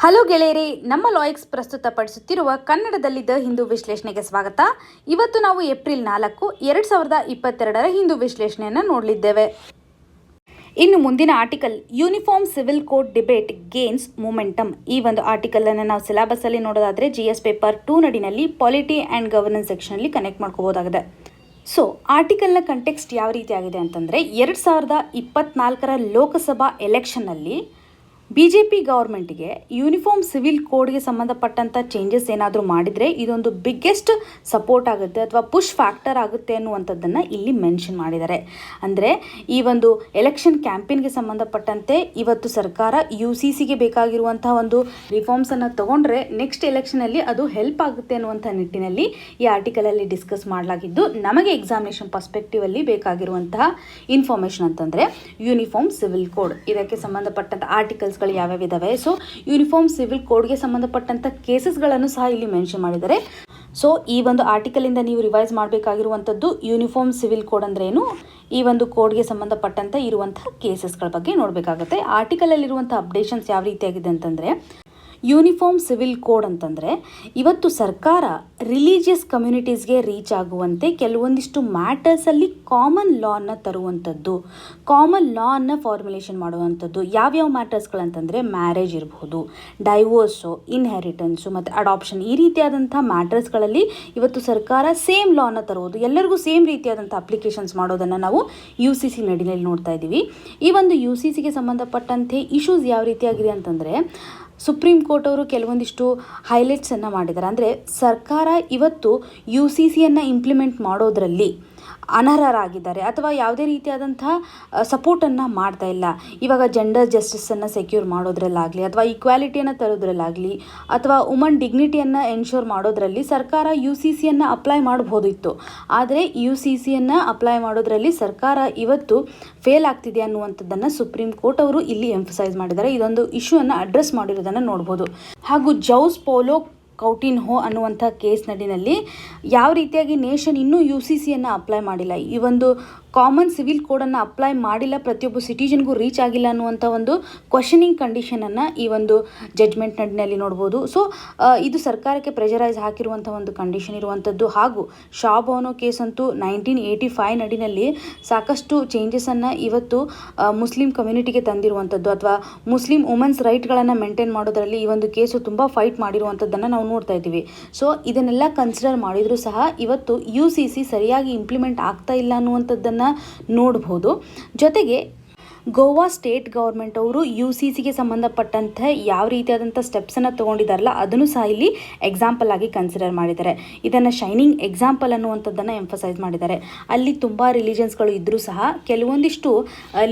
Hello ಗೆಳೆಯರೇ, ನಮ್ಮ ಲಾಯಕ್ಸ್ ಪ್ರಸ್ತುತಪಡಿಸುತ್ತಿರುವ ಕನ್ನಡದಲ್ಲಿದ್ದ ಹಿಂದೂ ವಿಶ್ಲೇಷಣೆಗೆ ಸ್ವಾಗತ. ಇವತ್ತು ನಾವು ಏಪ್ರಿಲ್ 4, 2022ರ ಹಿಂದೂ ವಿಶ್ಲೇಷಣೆಯನ್ನು ನೋಡಲಿದ್ದೇವೆ. ಇನ್ನು ಮುಂದಿನ article uniform civil code debate gains momentum. ಈ ಒಂದು ಆರ್ಟಿಕಲನ್ನು ನಾವು ಸಿಲೆಬಸ್ಸಲ್ಲಿ ನೋಡೋದಾದರೆ GS ಪೇಪರ್ 2 ನಡಿನಲ್ಲಿ ಪಾಲಿಟಿ ಆ್ಯಂಡ್ ಗವರ್ನೆನ್ಸ್ ಸೆಕ್ಷನಲ್ಲಿ ಕನೆಕ್ಟ್ ಮಾಡ್ಕೋಬೋದಾಗಿದೆ. ಸೊ ಆರ್ಟಿಕಲ್ನ ಕಂಟೆಕ್ಸ್ಟ್ ಯಾವ ರೀತಿ ಆಗಿದೆ ಅಂತಂದರೆ 2024ರ ಲೋಕಸಭಾ ಎಲೆಕ್ಷನ್ನಲ್ಲಿ BJP ಗೌರ್ಮೆಂಟಿಗೆ ಯೂನಿಫಾರ್ಮ್ ಸಿವಿಲ್ ಕೋಡ್ಗೆ ಸಂಬಂಧಪಟ್ಟಂಥ ಚೇಂಜಸ್ ಏನಾದರೂ ಮಾಡಿದರೆ ಇದೊಂದು ಬಿಗ್ಗೆಸ್ಟ್ ಸಪೋರ್ಟ್ ಆಗುತ್ತೆ ಅಥವಾ ಪುಷ್ ಫ್ಯಾಕ್ಟರ್ ಆಗುತ್ತೆ ಅನ್ನುವಂಥದ್ದನ್ನು ಇಲ್ಲಿ ಮೆನ್ಷನ್ ಮಾಡಿದ್ದಾರೆ. ಅಂದರೆ ಈ ಒಂದು ಎಲೆಕ್ಷನ್ ಕ್ಯಾಂಪೇನ್ಗೆ ಸಂಬಂಧಪಟ್ಟಂತೆ ಇವತ್ತು ಸರ್ಕಾರ UCCಗೆ ಬೇಕಾಗಿರುವಂಥ ಒಂದು ರಿಫಾರ್ಮ್ಸನ್ನು ತೊಗೊಂಡ್ರೆ ನೆಕ್ಸ್ಟ್ ಎಲೆಕ್ಷನಲ್ಲಿ ಅದು ಹೆಲ್ಪ್ ಆಗುತ್ತೆ ಅನ್ನುವಂಥ ನಿಟ್ಟಿನಲ್ಲಿ ಈ ಆರ್ಟಿಕಲಲ್ಲಿ ಡಿಸ್ಕಸ್ ಮಾಡಲಾಗಿದ್ದು, ನಮಗೆ ಎಕ್ಸಾಮಿನೇಷನ್ ಪರ್ಸ್ಪೆಕ್ಟಿವಲ್ಲಿ ಬೇಕಾಗಿರುವಂತಹ ಇನ್ಫಾರ್ಮೇಷನ್ ಅಂತಂದರೆ ಯೂನಿಫಾರ್ಮ್ ಸಿವಿಲ್ ಕೋಡ್, ಇದಕ್ಕೆ ಸಂಬಂಧಪಟ್ಟಂಥ ಆರ್ಟಿಕಲ್ಸ್ ಯಾವ್ಯಾವ ಇದಾವೆ. ಸೊ ಯೂನಿಫಾರ್ಮ್ ಸಿವಿಲ್ ಕೋಡ್ಗೆ ಸಂಬಂಧಪಟ್ಟಂಥ ಕೇಸಸ್ಗಳನ್ನು ಸಹ ಇಲ್ಲಿ ಮೆನ್ಷನ್ ಮಾಡಿದ್ದಾರೆ. ಸೊ ಈ ಒಂದು ಆರ್ಟಿಕಲಿಂದ ನೀವು ರಿವೈಸ್ ಮಾಡಬೇಕಾಗಿರುವಂಥದ್ದು ಯೂನಿಫಾರ್ಮ್ ಸಿವಿಲ್ ಕೋಡ್ ಅಂದ್ರೆ ಏನು, ಈ ಒಂದು ಕೋಡ್ಗೆ ಸಂಬಂಧಪಟ್ಟಂತೆ ಇರುವಂತಹ ಕೇಸಸ್ಗಳ ಬಗ್ಗೆ ನೋಡಬೇಕಾಗುತ್ತೆ. ಆರ್ಟಿಕಲಲ್ಲಿರುವಂಥ ಅಪ್ಡೇಷನ್ಸ್ ಯಾವ ರೀತಿಯಾಗಿದೆ ಅಂತಂದರೆ, ಯೂನಿಫಾರ್ಮ್ ಸಿವಿಲ್ ಕೋಡ್ ಅಂತಂದರೆ ಇವತ್ತು ಸರ್ಕಾರ ರಿಲಿಜಿಯಸ್ ಕಮ್ಯುನಿಟೀಸ್ಗೆ ರೀಚ್ ಆಗುವಂತೆ ಕೆಲವೊಂದಿಷ್ಟು ಮ್ಯಾಟರ್ಸಲ್ಲಿ ಕಾಮನ್ ಲಾನ ತರುವಂಥದ್ದು, ಕಾಮನ್ ಲಾನ ಫಾರ್ಮುಲೇಷನ್ ಮಾಡುವಂಥದ್ದು. ಯಾವ್ಯಾವ ಮ್ಯಾಟರ್ಸ್ಗಳಂತಂದರೆ ಮ್ಯಾರೇಜ್ ಇರಬಹುದು, ಡೈವೋರ್ಸು, ಇನ್ಹೆರಿಟೆನ್ಸು ಮತ್ತು ಅಡಾಪ್ಷನ್, ಈ ರೀತಿಯಾದಂಥ ಮ್ಯಾಟರ್ಸ್ಗಳಲ್ಲಿ ಇವತ್ತು ಸರ್ಕಾರ ಸೇಮ್ ಲಾನ ತರುವುದು, ಎಲ್ಲರಿಗೂ ಸೇಮ್ ರೀತಿಯಾದಂಥ ಅಪ್ಲಿಕೇಶನ್ಸ್ ಮಾಡೋದನ್ನು ನಾವು UCC ನಡಿನಲ್ಲಿ ನೋಡ್ತಾ ಇದ್ದೀವಿ. ಈ ಒಂದು UCCಗೆ ಸಂಬಂಧಪಟ್ಟಂತೆ ಇಶ್ಯೂಸ್ ಯಾವ ರೀತಿಯಾಗಿದೆ ಅಂತಂದರೆ, ಸುಪ್ರೀಂ ಕೋರ್ಟ್ ಅವರು ಕೆಲವೊಂದಿಷ್ಟು ಹೈಲೈಟ್ಸನ್ನು ಮಾಡಿದ್ದಾರೆ. ಅಂದರೆ ಸರ್ಕಾರ ಇವತ್ತು UCCಯನ್ನು ಇಂಪ್ಲಿಮೆಂಟ್ ಮಾಡೋದರಲ್ಲಿ ಅನರ್ಹರಾಗಿದ್ದಾರೆ ಅಥವಾ ಯಾವುದೇ ರೀತಿಯಾದಂಥ ಸಪೋರ್ಟನ್ನು ಮಾಡ್ತಾ ಇಲ್ಲ. ಇವಾಗ ಜೆಂಡರ್ ಜಸ್ಟಿಸನ್ನು ಸೆಕ್ಯೂರ್ ಮಾಡೋದ್ರಲ್ಲಾಗಲಿ ಅಥವಾ ಈಕ್ವಾಲಿಟಿಯನ್ನು ತರೋದ್ರಲ್ಲಾಗಲಿ ಅಥವಾ ವುಮನ್ ಡಿಗ್ನಿಟಿಯನ್ನು ಎನ್ಶೋರ್ ಮಾಡೋದ್ರಲ್ಲಿ ಸರ್ಕಾರ UCCಯನ್ನು ಅಪ್ಲೈ ಮಾಡ್ಬೋದಿತ್ತು. ಆದರೆ UCCಯನ್ನು ಅಪ್ಲೈ ಮಾಡೋದ್ರಲ್ಲಿ ಸರ್ಕಾರ ಇವತ್ತು ಫೇಲ್ ಆಗ್ತಿದೆ ಅನ್ನುವಂಥದ್ದನ್ನು ಸುಪ್ರೀಂ ಕೋರ್ಟ್ ಅವರು ಇಲ್ಲಿ ಎಂಫಸೈಸ್ ಮಾಡಿದ್ದಾರೆ. ಇದೊಂದು ಇಶ್ಯೂವನ್ನು ಅಡ್ರೆಸ್ ಮಾಡಿರೋದನ್ನು ನೋಡ್ಬೋದು. ಹಾಗೂ ಜೌಸ್ ಪೋಲೋ ಕೌಟಿನ್ಹೋ ಅನ್ನುವಂಥ ಕೇಸ್ ನಡಿನಲ್ಲಿ ಯಾವ ರೀತಿಯಾಗಿ ನೇಷನ್ ಇನ್ನೂ UCCಯನ್ನು ಅಪ್ಲೈ ಮಾಡಿಲ್ಲ, ಈ ಒಂದು ಕಾಮನ್ ಸಿವಿಲ್ ಕೋಡನ್ನು ಅಪ್ಲೈ ಮಾಡಿಲ್ಲ, ಪ್ರತಿಯೊಬ್ಬ ಸಿಟಿಜನ್ಗೂ ರೀಚ್ ಆಗಿಲ್ಲ ಅನ್ನುವಂಥ ಒಂದು ಕ್ವಶನಿಂಗ್ ಕಂಡೀಷನನ್ನು ಈ ಒಂದು ಜಡ್ಜ್ಮೆಂಟ್ ನಡಿನಲ್ಲಿ ನೋಡ್ಬೋದು. ಸೊ ಇದು ಸರ್ಕಾರಕ್ಕೆ ಪ್ರೆಷರೈಸ್ ಹಾಕಿರುವಂಥ ಒಂದು ಕಂಡೀಷನ್ ಇರುವಂಥದ್ದು. ಹಾಗೂ ಶಾಬಾನೋ ಕೇಸ್ ಅಂತೂ 1985 ನಡಿನಲ್ಲಿ ಸಾಕಷ್ಟು ಚೇಂಜಸನ್ನು ಇವತ್ತು ಮುಸ್ಲಿಂ ಕಮ್ಯುನಿಟಿಗೆ ತಂದಿರುವಂಥದ್ದು ಅಥವಾ ಮುಸ್ಲಿಂ ವುಮೆನ್ಸ್ ರೈಟ್ಗಳನ್ನು ಮೇಂಟೈನ್ ಮಾಡೋದರಲ್ಲಿ ಈ ಒಂದು ಕೇಸು ತುಂಬ ಫೈಟ್ ಮಾಡಿರುವಂಥದ್ದನ್ನು ನಾವು ನೋಡ್ತಾ ಇದ್ದೀವಿ. ಸೊ ಇದನ್ನೆಲ್ಲ ಕನ್ಸಿಡರ್ ಮಾಡಿದರೂ ಸಹ ಇವತ್ತು UCC ಸರಿಯಾಗಿ ಇಂಪ್ಲಿಮೆಂಟ್ ಆಗ್ತಾ ಇಲ್ಲ ಅನ್ನುವಂಥದ್ದನ್ನು ನೋಡ್ಬೋದು. ಜೊತೆಗೆ ಗೋವಾ ಸ್ಟೇಟ್ ಗೌರ್ಮೆಂಟ್ ಅವರು UCCಗೆ ಸಂಬಂಧಪಟ್ಟಂತೆ ಯಾವ ರೀತಿಯಾದಂಥ ಸ್ಟೆಪ್ಸನ್ನು ತೊಗೊಂಡಿದ್ದಾರಲ್ಲ ಅದನ್ನು ಸಹ ಇಲ್ಲಿ ಎಕ್ಸಾಂಪಲ್ ಆಗಿ ಕನ್ಸಿಡರ್ ಮಾಡಿದ್ದಾರೆ. ಇದನ್ನು ಶೈನಿಂಗ್ ಎಕ್ಸಾಂಪಲ್ ಅನ್ನುವಂಥದ್ದನ್ನು ಎಂಫಸೈಸ್ ಮಾಡಿದ್ದಾರೆ. ಅಲ್ಲಿ ತುಂಬ ರಿಲಿಜನ್ಸ್ಗಳು ಇದ್ದರೂ ಸಹ ಕೆಲವೊಂದಿಷ್ಟು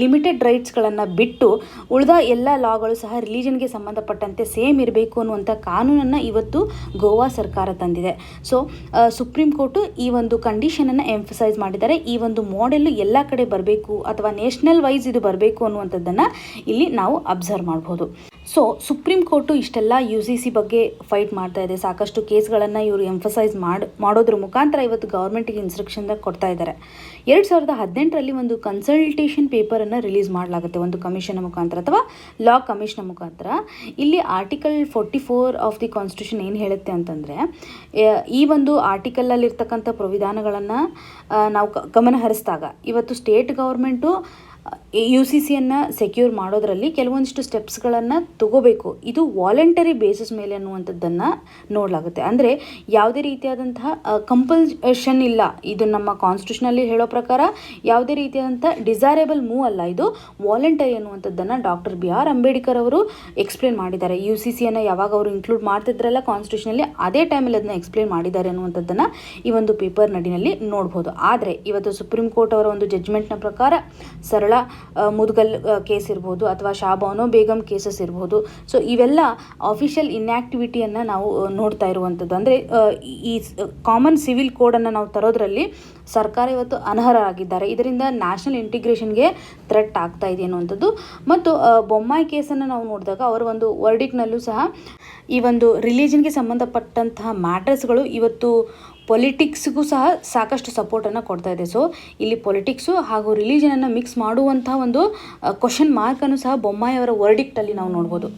ಲಿಮಿಟೆಡ್ ರೈಟ್ಸ್ಗಳನ್ನು ಬಿಟ್ಟು ಉಳಿದ ಎಲ್ಲ ಲಾಗಳು ಸಹ ರಿಲಿಜನ್ಗೆ ಸಂಬಂಧಪಟ್ಟಂತೆ ಸೇಮ್ ಇರಬೇಕು ಅನ್ನುವಂಥ ಕಾನೂನನ್ನು ಇವತ್ತು ಗೋವಾ ಸರ್ಕಾರ ತಂದಿದೆ. ಸೊ ಸುಪ್ರೀಂ ಕೋರ್ಟು ಈ ಒಂದು ಕಂಡೀಷನನ್ನು ಎಂಫಸೈಸ್ ಮಾಡಿದ್ದಾರೆ. ಈ ಒಂದು ಮಾಡೆಲ್ ಎಲ್ಲ ಕಡೆ ಬರಬೇಕು ಅಥವಾ ನೇಷನಲ್ ವೈಸ್ ಇದು ಬರಬೇಕು ಅನ್ನುವಂಥದ್ದನ್ನು ಇಲ್ಲಿ ನಾವು ಅಬ್ಸರ್ವ್ ಮಾಡ್ಬೋದು. ಸೊ ಸುಪ್ರೀಂ ಕೋರ್ಟು ಇಷ್ಟೆಲ್ಲ UCC ಬಗ್ಗೆ ಫೈಟ್ ಮಾಡ್ತಾ ಇದೆ. ಸಾಕಷ್ಟು ಕೇಸ್ಗಳನ್ನು ಇವರು ಎಂಫಸೈಸ್ ಮಾಡೋದ್ರ ಮುಖಾಂತರ ಇವತ್ತು ಗೌರ್ಮೆಂಟಿಗೆ ಇನ್ಸ್ಟ್ರಕ್ಷನ್ ಕೊಡ್ತಾ ಇದ್ದಾರೆ. 2018ರಲ್ಲಿ ಒಂದು ಕನ್ಸಲ್ಟೇಷನ್ ಪೇಪರನ್ನು ರಿಲೀಸ್ ಮಾಡಲಾಗುತ್ತೆ ಒಂದು ಕಮಿಷನ್ ಮುಖಾಂತರ ಅಥವಾ ಲಾ ಕಮಿಷನ್ ಮುಖಾಂತರ. ಇಲ್ಲಿ ಆರ್ಟಿಕಲ್ 44 ಆಫ್ ದಿ ಕಾನ್ಸ್ಟಿಟ್ಯೂಷನ್ ಏನು ಹೇಳುತ್ತೆ ಅಂತಂದರೆ, ಈ ಒಂದು ಆರ್ಟಿಕಲಲ್ಲಿರ್ತಕ್ಕಂಥ ಪ್ರವಿಧಾನಗಳನ್ನು ನಾವು ಗಮನ ಹರಿಸಿದಾಗ ಇವತ್ತು ಸ್ಟೇಟ್ ಗೌರ್ಮೆಂಟು UCCಯನ್ನು ಸೆಕ್ಯೂರ್ ಮಾಡೋದರಲ್ಲಿ ಕೆಲವೊಂದಿಷ್ಟು ಸ್ಟೆಪ್ಸ್ಗಳನ್ನು ತಗೋಬೇಕು. ಇದು ವಾಲಂಟರಿ ಬೇಸಿಸ್ ಮೇಲೆ ಅನ್ನುವಂಥದ್ದನ್ನು ನೋಡಲಾಗುತ್ತೆ. ಅಂದರೆ ಯಾವುದೇ ರೀತಿಯಾದಂತಹ ಕಂಪಲ್ಷನ್ ಇಲ್ಲ. ಇದು ನಮ್ಮ ಕಾನ್ಸ್ಟಿಟ್ಯೂಷನಲ್ಲಿ ಹೇಳೋ ಪ್ರಕಾರ ಯಾವುದೇ ರೀತಿಯಾದಂಥ ಡಿಸೈರೇಬಲ್ ಮೂವ್ ಅಲ್ಲ, ಇದು ವಾಲಂಟರಿ ಅನ್ನುವಂಥದ್ದನ್ನು ಡಾಕ್ಟರ್ BR ಅಂಬೇಡ್ಕರ್ ಅವರು ಎಕ್ಸ್ಪ್ಲೇನ್ ಮಾಡಿದ್ದಾರೆ. UCCಯನ್ನು ಯಾವಾಗ ಅವರು ಇನ್ಕ್ಲೂಡ್ ಮಾಡ್ತಿದ್ರಲ್ಲ ಕಾನ್ಸ್ಟಿಟ್ಯೂಷನಲ್ಲಿ, ಅದೇ ಟೈಮಲ್ಲಿ ಅದನ್ನ ಎಕ್ಸ್ಪ್ಲೇನ್ ಮಾಡಿದ್ದಾರೆ ಅನ್ನುವಂಥದ್ದನ್ನು ಈ ಒಂದು ಪೇಪರ್ ನಡಿನಲ್ಲಿ ನೋಡ್ಬೋದು. ಆದರೆ ಇವತ್ತು ಸುಪ್ರೀಂ ಕೋರ್ಟ್ ಅವರ ಒಂದು ಜಡ್ಜ್ಮೆಂಟ್ನ ಪ್ರಕಾರ ಸರಳ ಮುದ್ಗಲ್ ಕೇಸ್ ಇರ್ಬೋದು ಅಥವಾ ಶಾಬಾನೋ ಬೇಗಮ್ ಕೇಸಸ್ ಇರ್ಬೋದು. ಸೊ ಇವೆಲ್ಲ ಆಫಿಷಿಯಲ್ ಇನ್ಆಕ್ಟಿವಿಟಿಯನ್ನು ನಾವು ನೋಡ್ತಾ ಇರುವಂಥದ್ದು. ಅಂದರೆ ಈ ಕಾಮನ್ ಸಿವಿಲ್ ಕೋಡನ್ನು ನಾವು ತರೋದ್ರಲ್ಲಿ ಸರ್ಕಾರ ಇವತ್ತು ಅನರ್ಹರಾಗಿದ್ದಾರೆ. ಇದರಿಂದ ನ್ಯಾಷನಲ್ ಇಂಟಿಗ್ರೇಷನ್ಗೆ ಥ್ರೆಟ್ ಆಗ್ತಾ ಇದೆ ಅನ್ನುವಂಥದ್ದು. ಮತ್ತು ಬೊಮ್ಮಾಯಿ ಕೇಸನ್ನು ನಾವು ನೋಡಿದಾಗ ಅವರ ಒಂದು ವರ್ಡಿಕ್ನಲ್ಲೂ ಸಹ ಈ ಒಂದು ರಿಲಿಜನ್ಗೆ ಸಂಬಂಧಪಟ್ಟಂತಹ ಮ್ಯಾಟರ್ಸ್ಗಳು ಇವತ್ತು ಪೊಲಿಟಿಕ್ಸ್ಗೂ ಸಹ ಸಾಕಷ್ಟು ಸಪೋರ್ಟನ್ನು ಕೊಡ್ತಾ ಇದೆ. ಸೊ ಇಲ್ಲಿ ಪೊಲಿಟಿಕ್ಸು ಹಾಗೂ ರಿಲಿಜನನ್ನು ಮಿಕ್ಸ್ ಮಾಡುವಂಥ ಒಂದು ಕ್ವಶನ್ ಮಾರ್ಕನ್ನು ಸಹ ಬೊಮ್ಮಾಯಿ ಅವರ ವರ್ಡಿಕ್ಟಲ್ಲಿ ನಾವು ನೋಡ್ಬೋದು.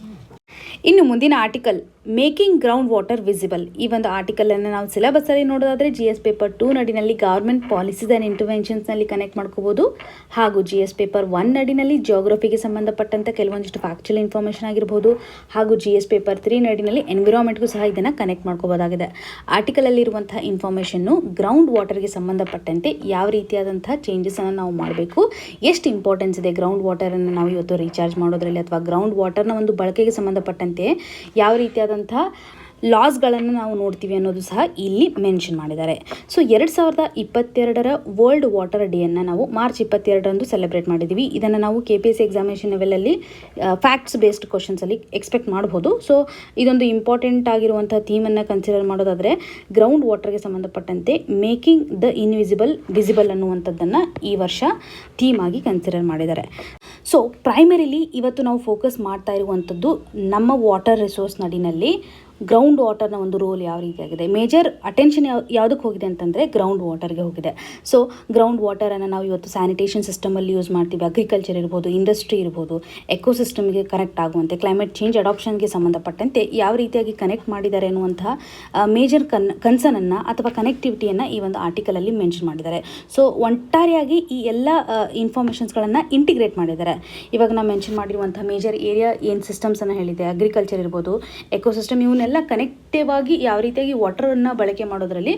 ಇನ್ನು ಮುಂದಿನ article making groundwater visible. ಈ ಒಂದು ಆರ್ಟಿಕಲನ್ನು ನಾವು ಸಿಲೆಬಸ್ಸಲ್ಲಿ ನೋಡೋದಾದರೆ GS ಪೇಪರ್ 2 ನಡಿನಲ್ಲಿ ಗವರ್ಮೆಂಟ್ ಪಾಲಿಸೀಸ್ ಆ್ಯಂಡ್ ಇಂಟರ್ವೆನ್ಷನ್ಸ್ನಲ್ಲಿ ಕನೆಕ್ಟ್ ಮಾಡ್ಕೋಬೋದು. ಹಾಗೂ GS ಪೇಪರ್ 1 ನಡಿನಲ್ಲಿ ಜಿಯೋಗ್ರಫಿಗೆ ಸಂಬಂಧಪಟ್ಟಂಥ ಕೆಲವೊಂದಿಷ್ಟು ಫ್ಯಾಕ್ಚುಯಲ್ ಇನ್ಫಾರ್ಮೇಷನ್ ಆಗಿರ್ಬೋದು. ಹಾಗೂ GS ಪೇಪರ್ 3 ನಡಿನಲ್ಲಿ ಎನ್ವಿರಾನ್ಮೆಂಟ್ಗೂ ಸಹ ಇದನ್ನು ಕನೆಕ್ಟ್ ಮಾಡ್ಕೋಬೋದಾಗಿದೆ. ಆರ್ಟಿಕಲಲ್ಲಿರುವಂಥ ಇನ್ಫಾರ್ಮೇಷನ್ನು ಗ್ರೌಂಡ್ ವಾಟರ್ಗೆ ಸಂಬಂಧಪಟ್ಟಂತೆ ಯಾವ ರೀತಿಯಾದಂಥ ಚೇಂಜಸನ್ನು ನಾವು ಮಾಡಬೇಕು, ಎಷ್ಟು ಇಂಪಾರ್ಟೆನ್ಸ್ ಇದೆ ಗ್ರೌಂಡ್ ವಾಟರನ್ನು ನಾವು ಇವತ್ತು ರೀಚಾರ್ಜ್ ಮಾಡೋದ್ರಲ್ಲಿ, ಅಥವಾ ಗ್ರೌಂಡ್ ವಾಟರ್ನ ಒಂದು ಬಳಕೆಗೆ ಸಂಬಂಧಪಟ್ಟಂತೆ ಯಾವ ರೀತಿಯಾದಂಥ ಲಾಸ್ಗಳನ್ನು ನಾವು ನೋಡ್ತೀವಿ ಅನ್ನೋದು ಸಹ ಇಲ್ಲಿ ಮೆನ್ಷನ್ ಮಾಡಿದ್ದಾರೆ. ಸೊ 2022 ವರ್ಲ್ಡ್ ವಾಟರ್ ಡೇಯನ್ನು ನಾವು ಮಾರ್ಚ್ 22ರಂದು ಸೆಲೆಬ್ರೇಟ್ ಮಾಡಿದ್ದೀವಿ. ಇದನ್ನು ನಾವು KPSC ಎಕ್ಸಾಮಿನೇಷನ್ ಲೆವೆಲಲ್ಲಿ ಫ್ಯಾಕ್ಟ್ಸ್ ಬೇಸ್ಡ್ ಕ್ವಶನ್ಸಲ್ಲಿ ಎಕ್ಸ್ಪೆಕ್ಟ್ ಮಾಡ್ಬೋದು. ಸೊ ಇದೊಂದು ಇಂಪಾರ್ಟೆಂಟ್ ಆಗಿರುವಂಥ ಥೀಮನ್ನು ಕನ್ಸಿಡರ್ ಮಾಡೋದಾದರೆ ಗ್ರೌಂಡ್ ವಾಟರ್ಗೆ ಸಂಬಂಧಪಟ್ಟಂತೆ ಮೇಕಿಂಗ್ ದ ಇನ್ವಿಸಿಬಲ್ ವಿಸಿಬಲ್ ಅನ್ನುವಂಥದ್ದನ್ನು ಈ ವರ್ಷ ಥೀಮ್ ಆಗಿ ಕನ್ಸಿಡರ್ ಮಾಡಿದ್ದಾರೆ. ಸೊ ಪ್ರೈಮರಿಲಿ ಇವತ್ತು ನಾವು ಫೋಕಸ್ ಮಾಡ್ತಾ ಇರುವಂಥದ್ದು ನಮ್ಮ ವಾಟರ್ ರಿಸೋರ್ಸ್ ನಡಿನಲ್ಲಿ ಗ್ರೌಂಡ್ ವಾಟರ್ನ ಒಂದು ರೋಲ್ ಯಾವ ರೀತಿಯಾಗಿದೆ. ಮೇಜರ್ ಅಟೆನ್ಷನ್ ಯಾವುದಕ್ಕೆ ಹೋಗಿದೆ ಅಂತಂದರೆ ಗ್ರೌಂಡ್ ವಾಟರ್ಗೆ ಹೋಗಿದೆ. ಸೊ ಗ್ರೌಂಡ್ ವಾಟರನ್ನು ನಾವು ಇವತ್ತು ಸ್ಯಾನಿಟೇಷನ್ ಸಿಸ್ಟಮಲ್ಲಿ ಯೂಸ್ ಮಾಡ್ತೀವಿ. ಅಗ್ರಿಕಲ್ಚರ್ ಇರ್ಬೋದು, ಇಂಡಸ್ಟ್ರಿ ಇರ್ಬೋದು, ಎಕೋಸಿಸ್ಟಮ್ಗೆ ಕನೆಕ್ಟ್ ಆಗುವಂತೆ, ಕ್ಲೈಮೇಟ್ ಚೇಂಜ್ ಅಡಾಪ್ಷನ್ಗೆ ಸಂಬಂಧಪಟ್ಟಂತೆ ಯಾವ ರೀತಿಯಾಗಿ ಕನೆಕ್ಟ್ ಮಾಡಿದ್ದಾರೆ ಅನ್ನುವಂತಹ ಮೇಜರ್ ಕನ್ಸರ್ನನ್ನು ಅಥವಾ ಕನೆಕ್ಟಿವಿಟಿಯನ್ನು ಈ ಒಂದು ಆರ್ಟಿಕಲಲ್ಲಿ ಮೆನ್ಷನ್ ಮಾಡಿದ್ದಾರೆ. ಸೊ ಒಟ್ಟಾರೆಯಾಗಿ ಈ ಎಲ್ಲ ಇನ್ಫಾರ್ಮೇಷನ್ಸ್ಗಳನ್ನು ಇಂಟಿಗ್ರೇಟ್ ಮಾಡಿದ್ದಾರೆ. ಇವಾಗ ನಾವು ಮೆನ್ಷನ್ ಮಾಡಿರುವಂಥ ಮೇಜರ್ ಏರಿಯಾ ಏನು ಸಿಸ್ಟಮ್ಸನ್ನು ಹೇಳಿದೆ, ಅಗ್ರಿಕಲ್ಚರ್ ಇರ್ಬೋದು, ಎಕೋಸಿಸ್ಟಮ್, ಇವನ್ನೆಲ್ಲ ಕನೆಕ್ಟಿವ್ ಆಗಿ ಯಾವ ರೀತಿಯಾಗಿ ವಾಟರನ್ನು ಬಳಕೆ ಮಾಡೋದ್ರಲ್ಲಿ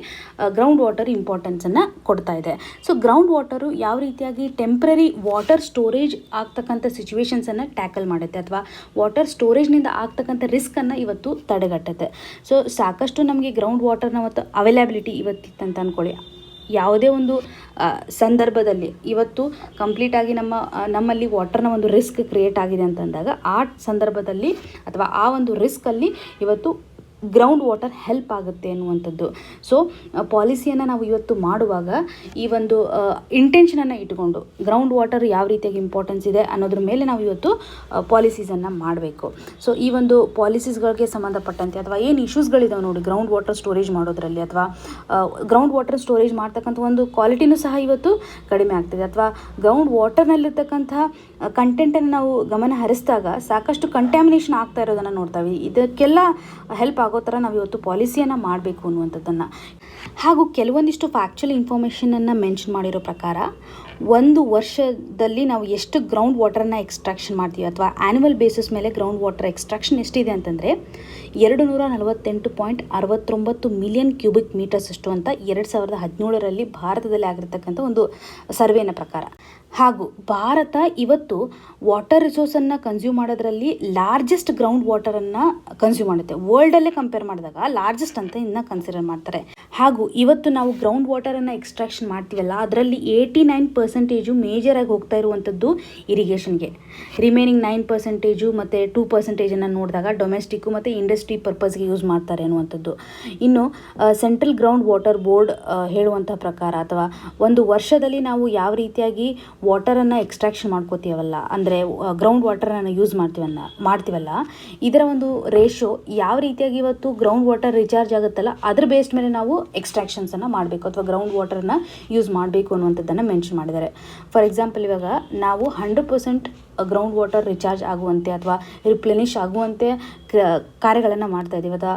ಗ್ರೌಂಡ್ ವಾಟರ್ ಇಂಪಾರ್ಟೆನ್ಸನ್ನು ಕೊಡ್ತಾ ಇದೆ. ಸೊ ಗ್ರೌಂಡ್ ವಾಟರು ಯಾವ ರೀತಿಯಾಗಿ ಟೆಂಪ್ರರಿ ವಾಟರ್ ಸ್ಟೋರೇಜ್ ಆಗ್ತಕ್ಕಂಥ ಸಿಚುವೇಶನ್ಸನ್ನು ಟ್ಯಾಕಲ್ ಮಾಡುತ್ತೆ, ಅಥವಾ ವಾಟರ್ ಸ್ಟೋರೇಜ್ನಿಂದ ಆಗ್ತಕ್ಕಂಥ ರಿಸ್ಕನ್ನು ಇವತ್ತು ತಡೆಗಟ್ಟುತ್ತೆ. ಸೊ ಸಾಕಷ್ಟು ನಮಗೆ ಗ್ರೌಂಡ್ ವಾಟರ್ನ ಮತ್ತು ಅವೈಲಬಿಲಿಟಿ ಇವತ್ತಿತ್ತಂತ ಅಂದ್ಕೊಳ್ಳಿ. ಯಾವುದೇ ಒಂದು ಸಂದರ್ಭದಲ್ಲಿ ಇವತ್ತು ಕಂಪ್ಲೀಟಾಗಿ ನಮ್ಮಲ್ಲಿ ವಾಟರ್ನ ಒಂದು ರಿಸ್ಕ್ ಕ್ರಿಯೇಟ್ ಆಗಿದೆ ಅಂತಂದಾಗ ಆ ಸಂದರ್ಭದಲ್ಲಿ ಅಥವಾ ಆ ಒಂದು ರಿಸ್ಕಲ್ಲಿ ಇವತ್ತು ಗ್ರೌಂಡ್ ವಾಟರ್ ಹೆಲ್ಪ್ ಆಗುತ್ತೆ ಅನ್ನುವಂಥದ್ದು. ಸೊ ಪಾಲಿಸಿಯನ್ನು ನಾವು ಇವತ್ತು ಮಾಡುವಾಗ ಈ ಒಂದು ಇಂಟೆನ್ಷನನ್ನು ಇಟ್ಕೊಂಡು ಗ್ರೌಂಡ್ ವಾಟರ್ ಯಾವ ರೀತಿಯಾಗಿ ಇಂಪಾರ್ಟೆನ್ಸ್ ಇದೆ ಅನ್ನೋದ್ರ ಮೇಲೆ ನಾವು ಇವತ್ತು ಪಾಲಿಸೀಸನ್ನು ಮಾಡಬೇಕು. ಸೊ ಈ ಒಂದು ಪಾಲಿಸೀಸ್ಗಳಿಗೆ ಸಂಬಂಧಪಟ್ಟಂತೆ ಅಥವಾ ಏನು ಇಶ್ಯೂಸ್ಗಳಿದಾವೆ ನೋಡಿ ಗ್ರೌಂಡ್ ವಾಟರ್ ಸ್ಟೋರೇಜ್ ಮಾಡೋದ್ರಲ್ಲಿ, ಅಥವಾ ಗ್ರೌಂಡ್ ವಾಟರ್ ಸ್ಟೋರೇಜ್ ಮಾಡ್ತಕ್ಕಂಥ ಒಂದು ಕ್ವಾಲಿಟಿನೂ ಸಹ ಇವತ್ತು ಕಡಿಮೆ ಆಗ್ತಿದೆ, ಅಥವಾ ಗ್ರೌಂಡ್ ವಾಟರ್ನಲ್ಲಿರ್ತಕ್ಕಂಥ ಕಂಟೆಂಟನ್ನು ನಾವು ಗಮನ ಹರಿಸಿದಾಗ ಸಾಕಷ್ಟು ಕಂಟ್ಯಾಮಿನೇಷನ್ ಆಗ್ತಾ ಇರೋದನ್ನು ನೋಡ್ತಾವೆ. ಇದಕ್ಕೆಲ್ಲ ಹೆಲ್ಪ್ ಆಗೋ ಥರ ನಾವು ಇವತ್ತು ಪಾಲಿಸಿಯನ್ನು ಮಾಡಬೇಕು ಅನ್ನುವಂಥದ್ದನ್ನು. ಹಾಗೂ ಕೆಲವೊಂದಿಷ್ಟು ಫ್ಯಾಕ್ಚುಯಲ್ ಇನ್ಫಾರ್ಮೇಷನನ್ನು ಮೆನ್ಷನ್ ಮಾಡಿರೋ ಪ್ರಕಾರ ಒಂದು ವರ್ಷದಲ್ಲಿ ನಾವು ಎಷ್ಟು ಗ್ರೌಂಡ್ ವಾಟರನ್ನು ಎಕ್ಸ್ಟ್ರಾಕ್ಷನ್ ಮಾಡ್ತೀವಿ, ಅಥವಾ ಆ್ಯನ್ಯುವಲ್ ಬೇಸಿಸ್ ಮೇಲೆ ಗ್ರೌಂಡ್ ವಾಟರ್ ಎಕ್ಸ್ಟ್ರಾಕ್ಷನ್ ಎಷ್ಟಿದೆ ಅಂತಂದರೆ 248.69 ಮಿಲಿಯನ್ ಕ್ಯೂಬಿಕ್ ಮೀಟರ್ಸ್ ಅಷ್ಟು ಅಂತ 2017ರಲ್ಲಿ ಭಾರತದಲ್ಲಿ ಆಗಿರ್ತಕ್ಕಂಥ ಒಂದು ಸರ್ವೇನ ಪ್ರಕಾರ. ಹಾಗೂ ಭಾರತ ಇವತ್ತು ವಾಟರ್ ರಿಸೋರ್ಸನ್ನು ಕನ್ಸ್ಯೂಮ್ ಮಾಡೋದ್ರಲ್ಲಿ ಲಾರ್ಜೆಸ್ಟ್ ಗ್ರೌಂಡ್ ವಾಟರನ್ನು ಕನ್ಸ್ಯೂಮ್ ಮಾಡುತ್ತೆ. ವರ್ಲ್ಡಲ್ಲೇ ಕಂಪೇರ್ ಮಾಡಿದಾಗ ಲಾರ್ಜೆಸ್ಟ್ ಅಂತ ಇನ್ನು ಕನ್ಸಿಡರ್ ಮಾಡ್ತಾರೆ. ಹಾಗೂ ಇವತ್ತು ನಾವು ಗ್ರೌಂಡ್ ವಾಟರನ್ನು ಎಕ್ಸ್ಟ್ರಾಕ್ಷನ್ ಮಾಡ್ತೀವಲ್ಲ, ಅದರಲ್ಲಿ 89% ಮೇಜರಾಗಿ ಹೋಗ್ತಾ ಇರುವಂಥದ್ದು ಇರಿಗೇಷನ್ಗೆ. ರಿಮೈನಿಂಗ್ 9% ಮತ್ತು 2% ನೋಡಿದಾಗ ಡೊಮೆಸ್ಟಿಕ್ಕು ಮತ್ತು ಇಂಡಸ್ಟ್ರಿ ಪರ್ಪಸ್ಗೆ ಯೂಸ್ ಮಾಡ್ತಾರೆ ಅನ್ನುವಂಥದ್ದು. ಇನ್ನು ಸೆಂಟ್ರಲ್ ಗ್ರೌಂಡ್ ವಾಟರ್ ಬೋರ್ಡ್ ಹೇಳುವಂಥ ಪ್ರಕಾರ, ಅಥವಾ ಒಂದು ವರ್ಷದಲ್ಲಿ ನಾವು ಯಾವ ರೀತಿಯಾಗಿ ವಾಟರನ್ನು ಎಕ್ಸ್ಟ್ರಾಕ್ಷನ್ ಮಾಡ್ಕೋತೀವಲ್ಲ, ಅಂದರೆ ಗ್ರೌಂಡ್ ವಾಟರನ್ನು ಯೂಸ್ ಮಾಡ್ತೀವಲ್ಲ, ಇದರ ಒಂದು ರೇಷೋ ಯಾವ ರೀತಿಯಾಗಿ ಇವತ್ತು ಗ್ರೌಂಡ್ ವಾಟರ್ ರಿಚಾರ್ಜ್ ಆಗುತ್ತಲ್ಲ ಅದ್ರ ಬೇಸ್ಡ್ ಮೇಲೆ ನಾವು ಎಕ್ಸ್ಟ್ರಾಕ್ಷನ್ಸನ್ನು ಮಾಡಬೇಕು ಅಥವಾ ಗ್ರೌಂಡ್ ವಾಟರನ್ನು ಯೂಸ್ ಮಾಡಬೇಕು ಅನ್ನುವಂಥದ್ದನ್ನು ಮೆನ್ಷನ್ ಮಾಡಿದ್ದಾರೆ. ಫಾರ್ ಎಕ್ಸಾಂಪಲ್, ಇವಾಗ ನಾವು 100% ಗ್ರೌಂಡ್ ವಾಟರ್ ರಿಚಾರ್ಜ್ ಆಗುವಂತೆ ಅಥವಾ ರಿಪ್ಲೆನಿಷ್ ಆಗುವಂತೆ ಕಾರ್ಯಗಳನ್ನು ಮಾಡ್ತಾ ಇದ್ದೀವಿ, ಅಥವಾ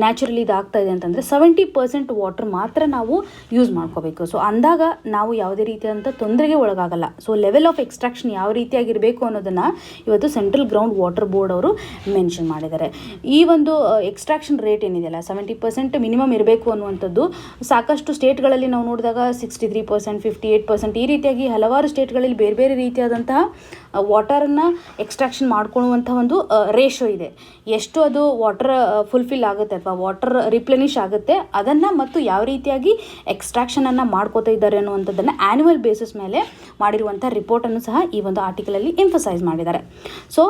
ನ್ಯಾಚುರಲಿ ಇದಾಗ್ತಾ ಇದೆ ಅಂತಂದರೆ 70% ವಾಟರ್ ಮಾತ್ರ ನಾವು ಯೂಸ್ ಮಾಡ್ಕೋಬೇಕು. ಸೊ ಅಂದಾಗ ನಾವು ಯಾವುದೇ ರೀತಿಯಾದಂಥ ತೊಂದರೆಗೆ ಒಳಗಾಗಲ್ಲ. ಸೊ ಲೆವೆಲ್ ಆಫ್ ಎಕ್ಸ್ಟ್ರಾಕ್ಷನ್ ಯಾವ ರೀತಿಯಾಗಿರಬೇಕು ಅನ್ನೋದನ್ನು ಇವತ್ತು ಸೆಂಟ್ರಲ್ ಗ್ರೌಂಡ್ ವಾಟರ್ ಬೋರ್ಡ್ ಅವರು ಮೆನ್ಷನ್ ಮಾಡಿದ್ದಾರೆ. ಈ ಒಂದು ಎಕ್ಸ್ಟ್ರಾಕ್ಷನ್ ರೇಟ್ ಏನಿದೆಯಲ್ಲ 70% ಮಿನಿಮಮ್ ಇರಬೇಕು ಅನ್ನುವಂಥದ್ದು ಸಾಕಷ್ಟು ಸ್ಟೇಟ್ಗಳಲ್ಲಿ ನಾವು ನೋಡಿದಾಗ 63%, 58% ಈ ರೀತಿಯಾಗಿ ಹಲವಾರು ಸ್ಟೇಟ್ಗಳಲ್ಲಿ ಬೇರೆ ಬೇರೆ ರೀತಿಯಾದಂತಹ ವಾಟರನ್ನು ಎಕ್ಸ್ಟ್ರಾಕ್ಷನ್ ಮಾಡ್ಕೊಳ್ಳುವಂಥ ಒಂದು ರೇಷೋ ಇದೆ. ಎಷ್ಟು ಅದು ವಾಟರ್ ಫುಲ್ಫಿಲ್ ಆಗುತ್ತೆ ಅಥವಾ ವಾಟರ್ ರಿಪ್ಲೆನಿಷ್ ಆಗುತ್ತೆ ಅದನ್ನು ಮತ್ತು ಯಾವ ರೀತಿಯಾಗಿ ಎಕ್ಸ್ಟ್ರಾಕ್ಷನನ್ನು ಮಾಡ್ಕೋತಾ ಇದ್ದಾರೆ ಅನ್ನುವಂಥದ್ದನ್ನು ಆ್ಯನ್ಯುವಲ್ ಬೇಸಿಸ್ ಮೇಲೆ ಮಾಡಿರುವಂಥ ರಿಪೋರ್ಟನ್ನು ಸಹ ಈ ಒಂದು ಆರ್ಟಿಕಲಲ್ಲಿ ಎಂಫಸೈಸ್ ಮಾಡಿದ್ದಾರೆ. ಸೊ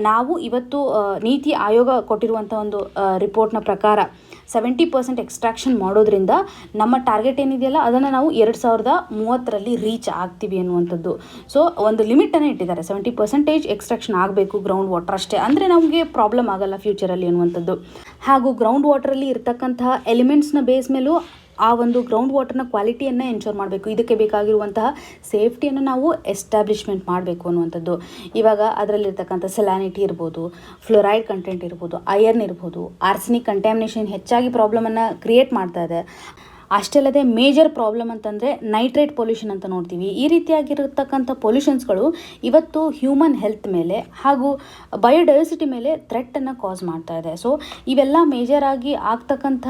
ನಾವು ಇವತ್ತು ನೀತಿ ಆಯೋಗ ಕೊಟ್ಟಿರುವಂಥ ಒಂದು ರಿಪೋರ್ಟ್ನ ಪ್ರಕಾರ 70% ಎಕ್ಸ್ಟ್ರಾಕ್ಷನ್ ಮಾಡೋದ್ರಿಂದ ನಮ್ಮ ಟಾರ್ಗೆಟ್ ಏನಿದೆಯಲ್ಲ ಅದನ್ನು ನಾವು 2030ರಲ್ಲಿ ರೀಚ್ ಆಗ್ತೀವಿ ಅನ್ನುವಂಥದ್ದು. ಸೊ ಒಂದು ಲಿಮಿಟನ್ನು ಇಟ್ಟಿದ್ದಾರೆ, 70% ಎಕ್ಸ್ಟ್ರಾಕ್ಷನ್ ಆಗಬೇಕು ಗ್ರೌಂಡ್ ವಾಟರ್ ಅಷ್ಟೇ, ಅಂದರೆ ನಮಗೆ ಪ್ರಾಬ್ಲಮ್ ಆಗಲ್ಲ ಫ್ಯೂಚರಲ್ಲಿ ಅನ್ನುವಂಥದ್ದು. ಹಾಗೂ ಗ್ರೌಂಡ್ ವಾಟರಲ್ಲಿ ಇರ್ತಕ್ಕಂತಹ ಎಲಿಮೆಂಟ್ಸ್ನ ಬೇಸ್ ಮೇಲೂ ಆ ಒಂದು ಗ್ರೌಂಡ್ ವಾಟರ್ನ ಕ್ವಾಲಿಟಿಯನ್ನು ಎನ್ಶೋರ್ ಮಾಡಬೇಕು. ಇದಕ್ಕೆ ಬೇಕಾಗಿರುವಂತಹ ಸೇಫ್ಟಿಯನ್ನು ನಾವು ಎಸ್ಟಾಬ್ಲಿಷ್ಮೆಂಟ್ ಮಾಡಬೇಕು ಅನ್ನುವಂಥದ್ದು. ಇವಾಗ ಅದರಲ್ಲಿರ್ತಕ್ಕಂಥ ಸೆಲಾನಿಟಿ ಇರ್ಬೋದು, ಫ್ಲೋರೈಡ್ ಕಂಟೆಂಟ್ ಇರ್ಬೋದು, ಐರನ್ ಇರ್ಬೋದು, ಆರ್ಸೆನಿಕ್ ಕಂಟ್ಯಾಮಿನೇಷನ್ ಹೆಚ್ಚಾಗಿ ಪ್ರಾಬ್ಲಮನ್ನು ಕ್ರಿಯೇಟ್ ಮಾಡ್ತಾ ಇದೆ. ಅಷ್ಟೇ ಅಲ್ಲದೆ ಮೇಜರ್ ಪ್ರಾಬ್ಲಮ್ ಅಂತಂದರೆ ನೈಟ್ರೇಟ್ ಪೊಲ್ಯೂಷನ್ ಅಂತ ನೋಡ್ತೀವಿ. ಈ ರೀತಿಯಾಗಿರತಕ್ಕಂಥ ಪೊಲ್ಯೂಷನ್ಸ್ಗಳು ಇವತ್ತು ಹ್ಯೂಮನ್ ಹೆಲ್ತ್ ಮೇಲೆ ಹಾಗೂ ಬಯೋಡೈವರ್ಸಿಟಿ ಮೇಲೆ ಥ್ರೆಟ್ಟನ್ನು ಕಾಸ್ ಮಾಡ್ತಾ ಇದೆ. ಸೊ ಇವೆಲ್ಲ ಮೇಜರಾಗಿ ಆಗ್ತಕ್ಕಂಥ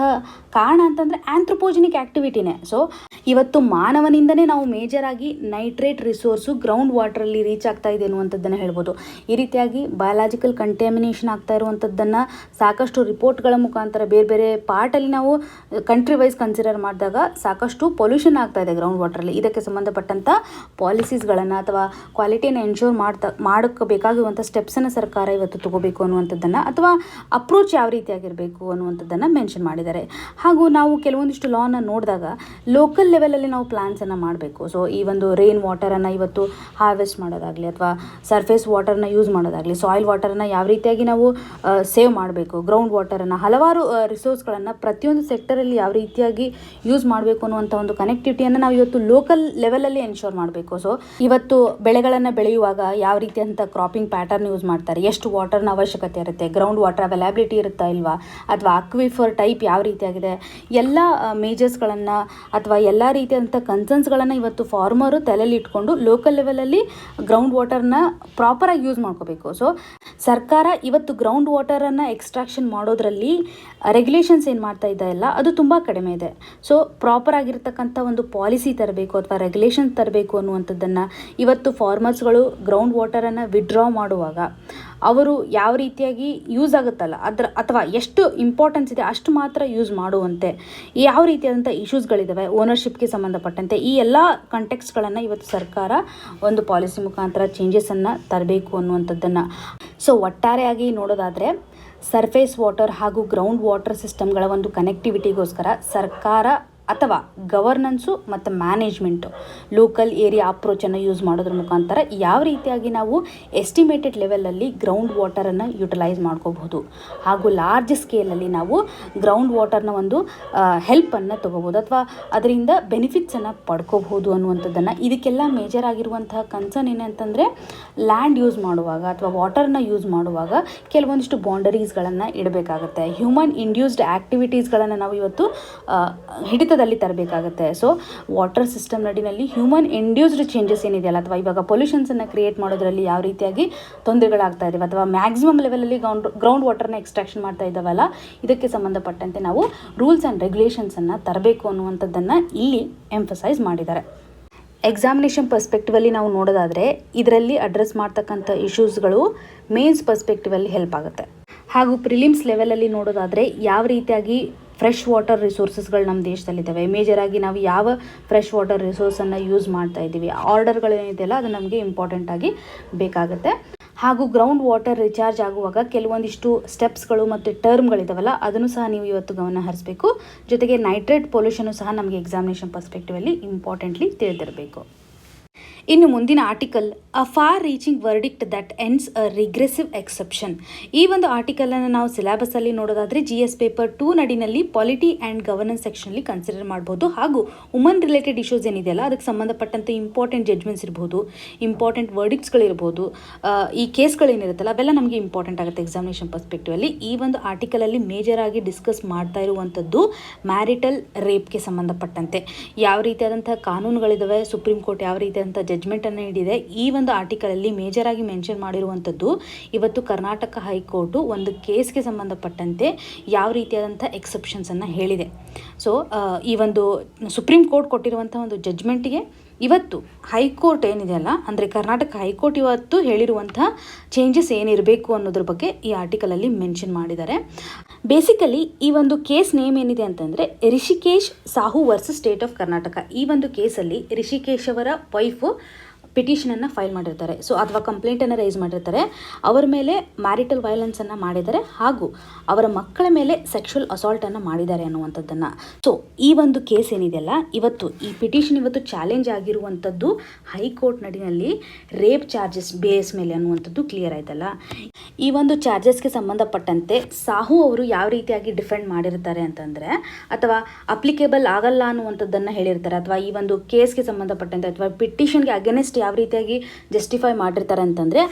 ಕಾರಣ ಅಂತಂದರೆ ಆಂಥ್ರೋಪೋಜೆನಿಕ್ ಆ್ಯಕ್ಟಿವಿಟಿನೇ. ಸೊ ಇವತ್ತು ಮಾನವನಿಂದನೇ ನಾವು ಮೇಜರಾಗಿ ನೈಟ್ರೇಟ್ ರಿಸೋರ್ಸು ಗ್ರೌಂಡ್ ವಾಟರಲ್ಲಿ ರೀಚ್ ಆಗ್ತಾ ಇದೆ ಅನ್ನುವಂಥದ್ದನ್ನು ಹೇಳ್ಬೋದು. ಈ ರೀತಿಯಾಗಿ ಬಯಾಲಜಿಕಲ್ ಕಂಟ್ಯಾಮಿನೇಷನ್ ಆಗ್ತಾ ಇರುವಂಥದ್ದನ್ನು ಸಾಕಷ್ಟು ರಿಪೋರ್ಟ್ಗಳ ಮುಖಾಂತರ ಬೇರೆ ಬೇರೆ ಪಾರ್ಟಲ್ಲಿ ನಾವು ಕಂಟ್ರಿ ವೈಸ್ ಕನ್ಸಿಡರ್ ಮಾಡಿದಾಗ ಸಾಕಷ್ಟು ಪೊಲ್ಯೂಷನ್ ಆಗ್ತಾ ಇದೆ ಗ್ರೌಂಡ್ ವಾಟರಲ್ಲಿ. ಇದಕ್ಕೆ ಸಂಬಂಧಪಟ್ಟಂಥ ಪಾಲಿಸೀಸ್ಗಳನ್ನು ಅಥವಾ ಕ್ವಾಲಿಟಿಯನ್ನು ಎನ್ಶೋರ್ ಮಾಡೋಕ್ಕೆ ಬೇಕಾಗಿರುವಂಥ ಸ್ಟೆಪ್ಸನ್ನು ಸರ್ಕಾರ ಇವತ್ತು ತಗೋಬೇಕು ಅನ್ನುವಂಥದ್ದನ್ನು ಅಥವಾ ಅಪ್ರೋಚ್ ಯಾವ ರೀತಿಯಾಗಿರಬೇಕು ಅನ್ನುವಂಥದ್ದನ್ನು ಮೆನ್ಷನ್ ಮಾಡಿದ್ದಾರೆ. ಹಾಗೂ ನಾವು ಕೆಲವೊಂದಿಷ್ಟು ಲಾನ ನೋಡಿದಾಗ ಲೋಕಲ್ ಲೆವೆಲಲ್ಲಿ ನಾವು ಪ್ಲಾನ್ಸನ್ನು ಮಾಡಬೇಕು. ಸೊ ಈ ಒಂದು ರೈನ್ ವಾಟರನ್ನು ಇವತ್ತು ಹಾರ್ವೆಸ್ಟ್ ಮಾಡೋದಾಗಲಿ ಅಥವಾ ಸರ್ಫೇಸ್ ವಾಟರ್ನ ಯೂಸ್ ಮಾಡೋದಾಗಲಿ, ಸಾಯಿಲ್ ವಾಟರನ್ನು ಯಾವ ರೀತಿಯಾಗಿ ನಾವು ಸೇವ್ ಮಾಡಬೇಕು, ಗ್ರೌಂಡ್ ವಾಟರನ್ನು ಹಲವಾರು ರಿಸೋರ್ಸ್ಗಳನ್ನು ಪ್ರತಿಯೊಂದು ಸೆಕ್ಟರಲ್ಲಿ ಯಾವ ರೀತಿಯಾಗಿ ಯೂಸ್ ಮಾಡಬೇಕು ಅನ್ನುವಂಥ ಒಂದು ಕನೆಕ್ಟಿವಿಟಿಯನ್ನು ನಾವು ಇವತ್ತು ಲೋಕಲ್ ಲೆವೆಲಲ್ಲಿ ಎನ್ಶೋರ್ ಮಾಡಬೇಕು. ಸೊ ಇವತ್ತು ಬೆಳೆಗಳನ್ನು ಬೆಳೆಯುವಾಗ ಯಾವ ರೀತಿಯಂಥ ಕ್ರಾಪಿಂಗ್ ಪ್ಯಾಟರ್ನ್ ಯೂಸ್ ಮಾಡ್ತಾರೆ, ಎಷ್ಟು ವಾಟರ್ನ ಅವಶ್ಯಕತೆ ಇರುತ್ತೆ, ಗ್ರೌಂಡ್ ವಾಟರ್ ಅವೈಲಬಿಲಿಟಿ ಇರುತ್ತಾ ಇಲ್ವಾ, ಅಥವಾ ಅಕ್ವಿಫರ್ ಟೈಪ್ ಯಾವ ರೀತಿಯಾಗಿದೆ, ಎಲ್ಲ ಮೇಜರ್ಸ್ಗಳನ್ನು ಅಥವಾ ಎಲ್ಲ ರೀತಿಯಾದಂಥ ಕನ್ಸರ್ನ್ಸ್ಗಳನ್ನು ಇವತ್ತು ಫಾರ್ಮರು ತಲೆಯಲ್ಲಿ ಇಟ್ಕೊಂಡು ಲೋಕಲ್ ಲೆವೆಲಲ್ಲಿ ಗ್ರೌಂಡ್ ವಾಟರ್ನ ಪ್ರಾಪರಾಗಿ ಯೂಸ್ ಮಾಡ್ಕೋಬೇಕು. ಸೊ ಸರ್ಕಾರ ಇವತ್ತು ಗ್ರೌಂಡ್ ವಾಟರನ್ನು ಎಕ್ಸ್ಟ್ರಾಕ್ಷನ್ ಮಾಡೋದ್ರಲ್ಲಿ ರೆಗ್ಯುಲೇಷನ್ಸ್ ಏನು ಮಾಡ್ತಾ ಇದ್ದಾಯಿಲ್ಲ ಅದು ತುಂಬ ಕಡಿಮೆ ಇದೆ. ಸೊ ಪ್ರಾಪರ್ ಆಗಿರ್ತಕ್ಕಂಥ ಒಂದು ಪಾಲಿಸಿ ತರಬೇಕು ಅಥವಾ ರೆಗ್ಯುಲೇಷನ್ ತರಬೇಕು ಅನ್ನುವಂಥದ್ದನ್ನು ಇವತ್ತು ಫಾರ್ಮರ್ಸ್ಗಳು ಗ್ರೌಂಡ್ ವಾಟರನ್ನು ವಿಡ್ರಾ ಮಾಡುವಾಗ ಅವರು ಯಾವ ರೀತಿಯಾಗಿ ಯೂಸ್ ಆಗುತ್ತಲ್ಲ ಅಥವಾ ಎಷ್ಟು ಇಂಪಾರ್ಟೆನ್ಸ್ ಇದೆ ಅಷ್ಟು ಮಾತ್ರ ಯೂಸ್ ಮಾಡುವಂತೆ, ಯಾವ ರೀತಿಯಾದಂಥ ಇಶ್ಯೂಸ್ಗಳಿದ್ದಾವೆ ಓನರ್ಶಿಪ್ಗೆ ಸಂಬಂಧಪಟ್ಟಂತೆ ಈ ಎಲ್ಲ ಕಂಟೆಕ್ಸ್ಗಳನ್ನು ಇವತ್ತು ಸರ್ಕಾರ ಒಂದು ಪಾಲಿಸಿ ಮುಖಾಂತರ ಚೇಂಜಸನ್ನು ತರಬೇಕು ಅನ್ನುವಂಥದ್ದನ್ನು. ಸೊ ಒಟ್ಟಾರೆಯಾಗಿ ನೋಡೋದಾದರೆ ಸರ್ಫೇಸ್ ವಾಟರ್ ಹಾಗೂ ಗ್ರೌಂಡ್ ವಾಟರ್ ಸಿಸ್ಟಮ್ಗಳ ಒಂದು ಕನೆಕ್ಟಿವಿಟಿಗೋಸ್ಕರ ಸರ್ಕಾರ ಅಥವಾ ಗವರ್ನೆನ್ಸು ಮತ್ತು ಮ್ಯಾನೇಜ್ಮೆಂಟು ಲೋಕಲ್ ಏರಿಯಾ ಅಪ್ರೋಚನ್ನು ಯೂಸ್ ಮಾಡೋದ್ರ ಮುಖಾಂತರ ಯಾವ ರೀತಿಯಾಗಿ ನಾವು ಎಸ್ಟಿಮೇಟೆಡ್ ಲೆವೆಲಲ್ಲಿ ಗ್ರೌಂಡ್ ವಾಟರನ್ನು ಯುಟಿಲೈಸ್ ಮಾಡ್ಕೋಬಹುದು ಹಾಗೂ ಲಾರ್ಜ್ ಸ್ಕೇಲಲ್ಲಿ ನಾವು ಗ್ರೌಂಡ್ ವಾಟರ್ನ ಒಂದು ಹೆಲ್ಪನ್ನು ತೊಗೋಬೋದು ಅಥವಾ ಅದರಿಂದ ಬೆನಿಫಿಟ್ಸನ್ನು ಪಡ್ಕೋಬಹುದು ಅನ್ನುವಂಥದ್ದನ್ನು. ಇದಕ್ಕೆಲ್ಲ ಮೇಜರ್ ಆಗಿರುವಂತಹ ಕನ್ಸರ್ನ್ ಏನಂತಂದರೆ ಲ್ಯಾಂಡ್ ಯೂಸ್ ಮಾಡುವಾಗ ಅಥವಾ ವಾಟರ್ನ ಯೂಸ್ ಮಾಡುವಾಗ ಕೆಲವೊಂದಿಷ್ಟು ಬೌಂಡರೀಸ್ಗಳನ್ನು ಇಡಬೇಕಾಗುತ್ತೆ. ಹ್ಯೂಮನ್ ಇಂಡ್ಯೂಸ್ಡ್ ಆ್ಯಕ್ಟಿವಿಟೀಸ್ಗಳನ್ನು ನಾವು ಇವತ್ತು ಹಿಡಿತದಲ್ಲಿ ತರಬೇಕಾಗುತ್ತೆ. ಸೊ ವಾಟರ್ ಸಿಸ್ಟಮ್ ನಡಿನಲ್ಲಿ ಹ್ಯೂಮನ್ ಇಂಡ್ಯೂಸ್ಡ್ ಚೇಂಜಸ್ ಏನಿದೆಯಲ್ಲ ಅಥವಾ ಇವಾಗ ಪೊಲ್ಯೂಷನ್ಸನ್ನು ಕ್ರಿಯೇಟ್ ಮಾಡೋದ್ರಲ್ಲಿ ಯಾವ ರೀತಿಯಾಗಿ ತೊಂದರೆಗಳಾಗ್ತಾ ಇದ್ದಾವೆ ಅಥವಾ ಮ್ಯಾಕ್ಸಿಮಮ್ ಲೆವೆಲಲ್ಲಿ ಗ್ರೌಂಡ್ ವಾಟರ್ನ ಎಕ್ಸ್ಟ್ರಾಕ್ಷನ್ ಮಾಡ್ತಾ ಇದ್ದಾವಲ್ಲ ಇದಕ್ಕೆ ಸಂಬಂಧಪಟ್ಟಂತೆ ನಾವು ರೂಲ್ಸ್ ಆ್ಯಂಡ್ ರೆಗ್ಯುಲೇಷನ್ಸನ್ನು ತರಬೇಕು ಅನ್ನುವಂಥದ್ದನ್ನು ಇಲ್ಲಿ ಎಂಫಸೈಸ್ ಮಾಡಿದ್ದಾರೆ. ಎಕ್ಸಾಮಿನೇಷನ್ ಪರ್ಸ್ಪೆಕ್ಟಿವಲ್ಲಿ ನಾವು ನೋಡೋದಾದರೆ ಇದರಲ್ಲಿ ಅಡ್ರೆಸ್ ಮಾಡ್ತಕ್ಕಂಥ ಇಶ್ಯೂಸ್ಗಳು ಮೇನ್ಸ್ ಪರ್ಸ್ಪೆಕ್ಟಿವಲ್ಲಿ ಹೆಲ್ಪ್ ಆಗುತ್ತೆ. ಹಾಗೂ ಪ್ರಿಲಿಮ್ಸ್ ಲೆವೆಲಲ್ಲಿ ನೋಡೋದಾದರೆ ಯಾವ ರೀತಿಯಾಗಿ ಫ್ರೆಶ್ ವಾಟರ್ ರಿಸೋರ್ಸಸ್ಗಳು ನಮ್ಮ ದೇಶದಲ್ಲಿದ್ದಾವೆ, ಮೇಜರಾಗಿ ನಾವು ಯಾವ ಫ್ರೆಶ್ ವಾಟರ್ ರಿಸೋರ್ಸನ್ನು ಯೂಸ್ ಮಾಡ್ತಾ ಇದ್ದೀವಿ, ಆರ್ಡರ್ಗಳೇನಿದೆಯಲ್ಲ ಅದು ನಮಗೆ ಇಂಪಾರ್ಟೆಂಟ್ ಆಗಿ ಬೇಕಾಗುತ್ತೆ. ಹಾಗೂ ಗ್ರೌಂಡ್ ವಾಟರ್ ರಿಚಾರ್ಜ್ ಆಗುವಾಗ ಕೆಲವೊಂದಿಷ್ಟು ಸ್ಟೆಪ್ಸ್ಗಳು ಮತ್ತು ಟರ್ಮ್ಗಳಿದಾವಲ್ಲ ಅದನ್ನು ಸಹ ನೀವು ಇವತ್ತು ಗಮನ ಹರಿಸಬೇಕು. ಜೊತೆಗೆ ನೈಟ್ರೇಟ್ ಪೊಲ್ಯೂಷನು ಸಹ ನಮಗೆ ಎಕ್ಸಾಮಿನೇಷನ್ ಪರ್ಸ್ಪೆಕ್ಟಿವಲ್ಲಿ ಇಂಪಾರ್ಟೆಂಟ್ಲಿ ತಿಳಿದಿರಬೇಕು. ಇನ್ನು ಮುಂದಿನ article a far reaching verdict that ends a regressive exception. ಈ ಒಂದು ಆರ್ಟಿಕಲನ್ನು ನಾವು ಸಿಲೆಬಸಲ್ಲಿ ನೋಡೋದಾದರೆ GS ಪೇಪರ್ 2 ನಡಿನಲ್ಲಿ ಪಾಲಿಟಿ ಆ್ಯಂಡ್ ಗವರ್ನೆನ್ಸ್ ಸೆಕ್ಷನಲ್ಲಿ ಕನ್ಸಿಡರ್ ಮಾಡ್ಬೋದು. ಹಾಗೂ ವುಮನ್ ರಿಲೇಟೆಡ್ ಇಶ್ಯೂಸ್ ಏನಿದೆಯಲ್ಲ ಅದಕ್ಕೆ ಸಂಬಂಧಪಟ್ಟಂತೆ ಇಂಪಾರ್ಟೆಂಟ್ ಜಡ್ಜ್ಮೆಂಟ್ಸ್ ಇರ್ಬೋದು, ಇಂಪಾರ್ಟೆಂಟ್ ವರ್ಡಿಕ್ಟ್ಸ್ಗಳಿರ್ಬೋದು, ಈ ಕೇಸ್ಗಳೇನಿರುತ್ತಲ್ಲ ಅವೆಲ್ಲ ನಮಗೆ ಇಂಪಾರ್ಟೆಂಟ್ ಆಗುತ್ತೆ ಎಕ್ಸಾಮಿನೇಷನ್ ಪರ್ಸ್ಪೆಕ್ಟಿವಲ್ಲಿ. ಈ ಒಂದು ಆರ್ಟಿಕಲಲ್ಲಿ ಮೇಜರ್ ಆಗಿ ಡಿಸ್ಕಸ್ ಮಾಡ್ತಾ ಇರುವಂಥದ್ದು ಮ್ಯಾರಿಟಲ್ ರೇಪ್ಗೆ ಸಂಬಂಧಪಟ್ಟಂತೆ ಯಾವ ರೀತಿಯಾದಂಥ ಕಾನೂನುಗಳಿದ್ದಾವೆ, ಸುಪ್ರೀಂ ಕೋರ್ಟ್ ಯಾವ ರೀತಿಯಾದಂಥ ಜಡ್ಜ್ಮೆಂಟನ್ನು ನೀಡಿದೆ. ಈ ಒಂದು ಆರ್ಟಿಕಲಲ್ಲಿ ಮೇಜರ್ ಆಗಿ ಮೆನ್ಷನ್ ಮಾಡಿರುವಂಥದ್ದು ಇವತ್ತು ಕರ್ನಾಟಕ ಹೈಕೋರ್ಟು ಒಂದು ಕೇಸ್ಗೆ ಸಂಬಂಧಪಟ್ಟಂತೆ ಯಾವ ರೀತಿಯಾದಂಥ ಎಕ್ಸೆಪ್ಷನ್ಸನ್ನು ಹೇಳಿದೆ. ಸೊ ಈ ಒಂದು ಸುಪ್ರೀಂ ಕೋರ್ಟ್ ಕೊಟ್ಟಿರುವಂಥ ಒಂದು ಜಡ್ಜ್ಮೆಂಟಿಗೆ ಇವತ್ತು ಹೈಕೋರ್ಟ್ ಏನಿದೆಯಲ್ಲ ಅಂದರೆ ಕರ್ನಾಟಕ ಹೈಕೋರ್ಟ್ ಇವತ್ತು ಹೇಳಿರುವಂಥ ಚೇಂಜಸ್ ಏನಿರಬೇಕು ಅನ್ನೋದ್ರ ಬಗ್ಗೆ ಈ ಆರ್ಟಿಕಲಲ್ಲಿ ಮೆನ್ಷನ್ ಮಾಡಿದ್ದಾರೆ. ಬೇಸಿಕಲಿ ಈ ಒಂದು ಕೇಸ್ ನೇಮ್ ಏನಿದೆ ಅಂತಂದರೆ Rishikesh Sahu versus state of Karnataka. ಈ ಒಂದು ಕೇಸಲ್ಲಿ ರಿಷಿಕೇಶ್ ಅವರ ವೈಫು ಪಿಟಿಷನನ್ನು ಫೈಲ್ ಮಾಡಿರ್ತಾರೆ, ಸೊ ಅಥವಾ ಕಂಪ್ಲೇಂಟನ್ನು ರೈಸ್ ಮಾಡಿರ್ತಾರೆ, ಅವರ ಮೇಲೆ ಮ್ಯಾರಿಟಲ್ ವೈಲೆನ್ಸನ್ನು ಮಾಡಿದ್ದಾರೆ ಹಾಗೂ ಅವರ ಮಕ್ಕಳ ಮೇಲೆ ಸೆಕ್ಷುವಲ್ ಅಸಾಲ್ಟನ್ನು ಮಾಡಿದ್ದಾರೆ ಅನ್ನುವಂಥದ್ದನ್ನು. ಸೊ ಈ ಒಂದು ಕೇಸ್ ಏನಿದೆಯಲ್ಲ, ಇವತ್ತು ಈ ಪಿಟಿಷನ್ ಇವತ್ತು ಚಾಲೆಂಜ್ ಆಗಿರುವಂಥದ್ದು ಹೈಕೋರ್ಟ್ ನಡಿನಲ್ಲಿ ರೇಪ್ ಚಾರ್ಜಸ್ ಬೇಸ್ ಮೇಲೆ ಅನ್ನುವಂಥದ್ದು ಕ್ಲಿಯರ್ ಆಯ್ತಲ್ಲ. ಈ ಒಂದು ಚಾರ್ಜಸ್ಗೆ ಸಂಬಂಧಪಟ್ಟಂತೆ ಸಾಹು ಅವರು ಯಾವ ರೀತಿಯಾಗಿ ಡಿಫೆಂಡ್ ಮಾಡಿರ್ತಾರೆ ಅಂತಂದರೆ, ಅಥವಾ ಅಪ್ಲಿಕೇಬಲ್ ಆಗಲ್ಲ ಅನ್ನುವಂಥದ್ದನ್ನು ಹೇಳಿರ್ತಾರೆ, ಅಥವಾ ಈ ಒಂದು ಕೇಸ್ಗೆ ಸಂಬಂಧಪಟ್ಟಂತೆ ಅಥವಾ ಪಿಟಿಷನ್ಗೆ ಅಗೇನೆಸ್ಟ್ ಯಾವ ರೀತಿಯಾಗಿ ಜಸ್ಟಿಫೈ ಮಾಡಿರ್ತಾರೆ ಅಂತಂದರೆ,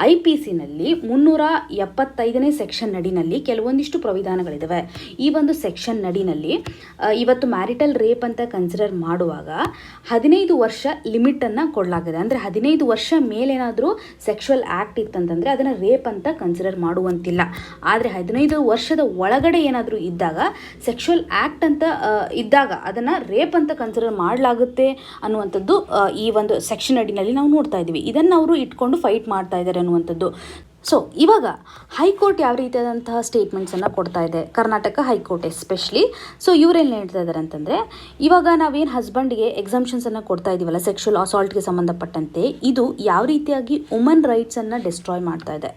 IPCನಲ್ಲಿ 375ನೇ ಸೆಕ್ಷನ್ ನಡಿನಲ್ಲಿ ಕೆಲವೊಂದಿಷ್ಟು ಪ್ರವಿಧಾನಗಳಿದ್ದಾವೆ. ಈ ಒಂದು ಸೆಕ್ಷನ್ ನಡಿನಲ್ಲಿ ಇವತ್ತು ಮ್ಯಾರಿಟಲ್ ರೇಪ್ ಅಂತ ಕನ್ಸಿಡರ್ ಮಾಡುವಾಗ 15 ವರ್ಷ ಲಿಮಿಟನ್ನು ಕೊಡಲಾಗಿದೆ. ಅಂದರೆ 15 ವರ್ಷ ಮೇಲೇನಾದರೂ ಸೆಕ್ಷುವಲ್ ಆ್ಯಕ್ಟ್ ಇತ್ತಂತಂದರೆ ಅದನ್ನು ರೇಪ್ ಅಂತ ಕನ್ಸಿಡರ್ ಮಾಡುವಂತಿಲ್ಲ. ಆದರೆ 15 ವರ್ಷದ ಒಳಗಡೆ ಏನಾದರೂ ಇದ್ದಾಗ ಸೆಕ್ಷುವಲ್ ಆ್ಯಕ್ಟ್ ಅಂತ ಇದ್ದಾಗ ಅದನ್ನು ರೇಪ್ ಅಂತ ಕನ್ಸಿಡರ್ ಮಾಡಲಾಗುತ್ತೆ ಅನ್ನುವಂಥದ್ದು ಈ ಒಂದು ಸೆಕ್ಷನ್ ಅಡಿನಲ್ಲಿ ನಾವು ನೋಡ್ತಾ ಇದ್ದೀವಿ. ಇದನ್ನು ಅವರು ಇಟ್ಕೊಂಡು ಫೈಟ್ ಮಾಡ್ತಾ ಇದ್ದಾರೆ ಅನ್ನುವಂಥದ್ದು. ಸೊ ಇವಾಗ ಹೈಕೋರ್ಟ್ ಯಾವ ರೀತಿಯಾದಂತಹ ಸ್ಟೇಟ್ಮೆಂಟ್ಸನ್ನು ಕೊಡ್ತಾ ಇದೆ, ಕರ್ನಾಟಕ ಹೈಕೋರ್ಟ್ ಎಸ್ಪೆಷಲಿ. ಸೊ ಇವರೇನು ಹೇಳ್ತಾ ಇದ್ದಾರೆ ಅಂತಂದರೆ, ಇವಾಗ ನಾವೇನು ಹಸ್ಬೆಂಡ್ಗೆ ಎಕ್ಸಂಪ್ಷನ್ಸನ್ನು ಕೊಡ್ತಾ ಇದ್ದೀವಲ್ಲ ಸೆಕ್ಷುವಲ್ ಅಸಾಲ್ಟ್ಗೆ ಸಂಬಂಧಪಟ್ಟಂತೆ, ಇದು ಯಾವ ರೀತಿಯಾಗಿ ವುಮನ್ ರೈಟ್ಸನ್ನು ಡಿಸ್ಟ್ರಾಯ್ ಮಾಡ್ತಾ ಇದೆ.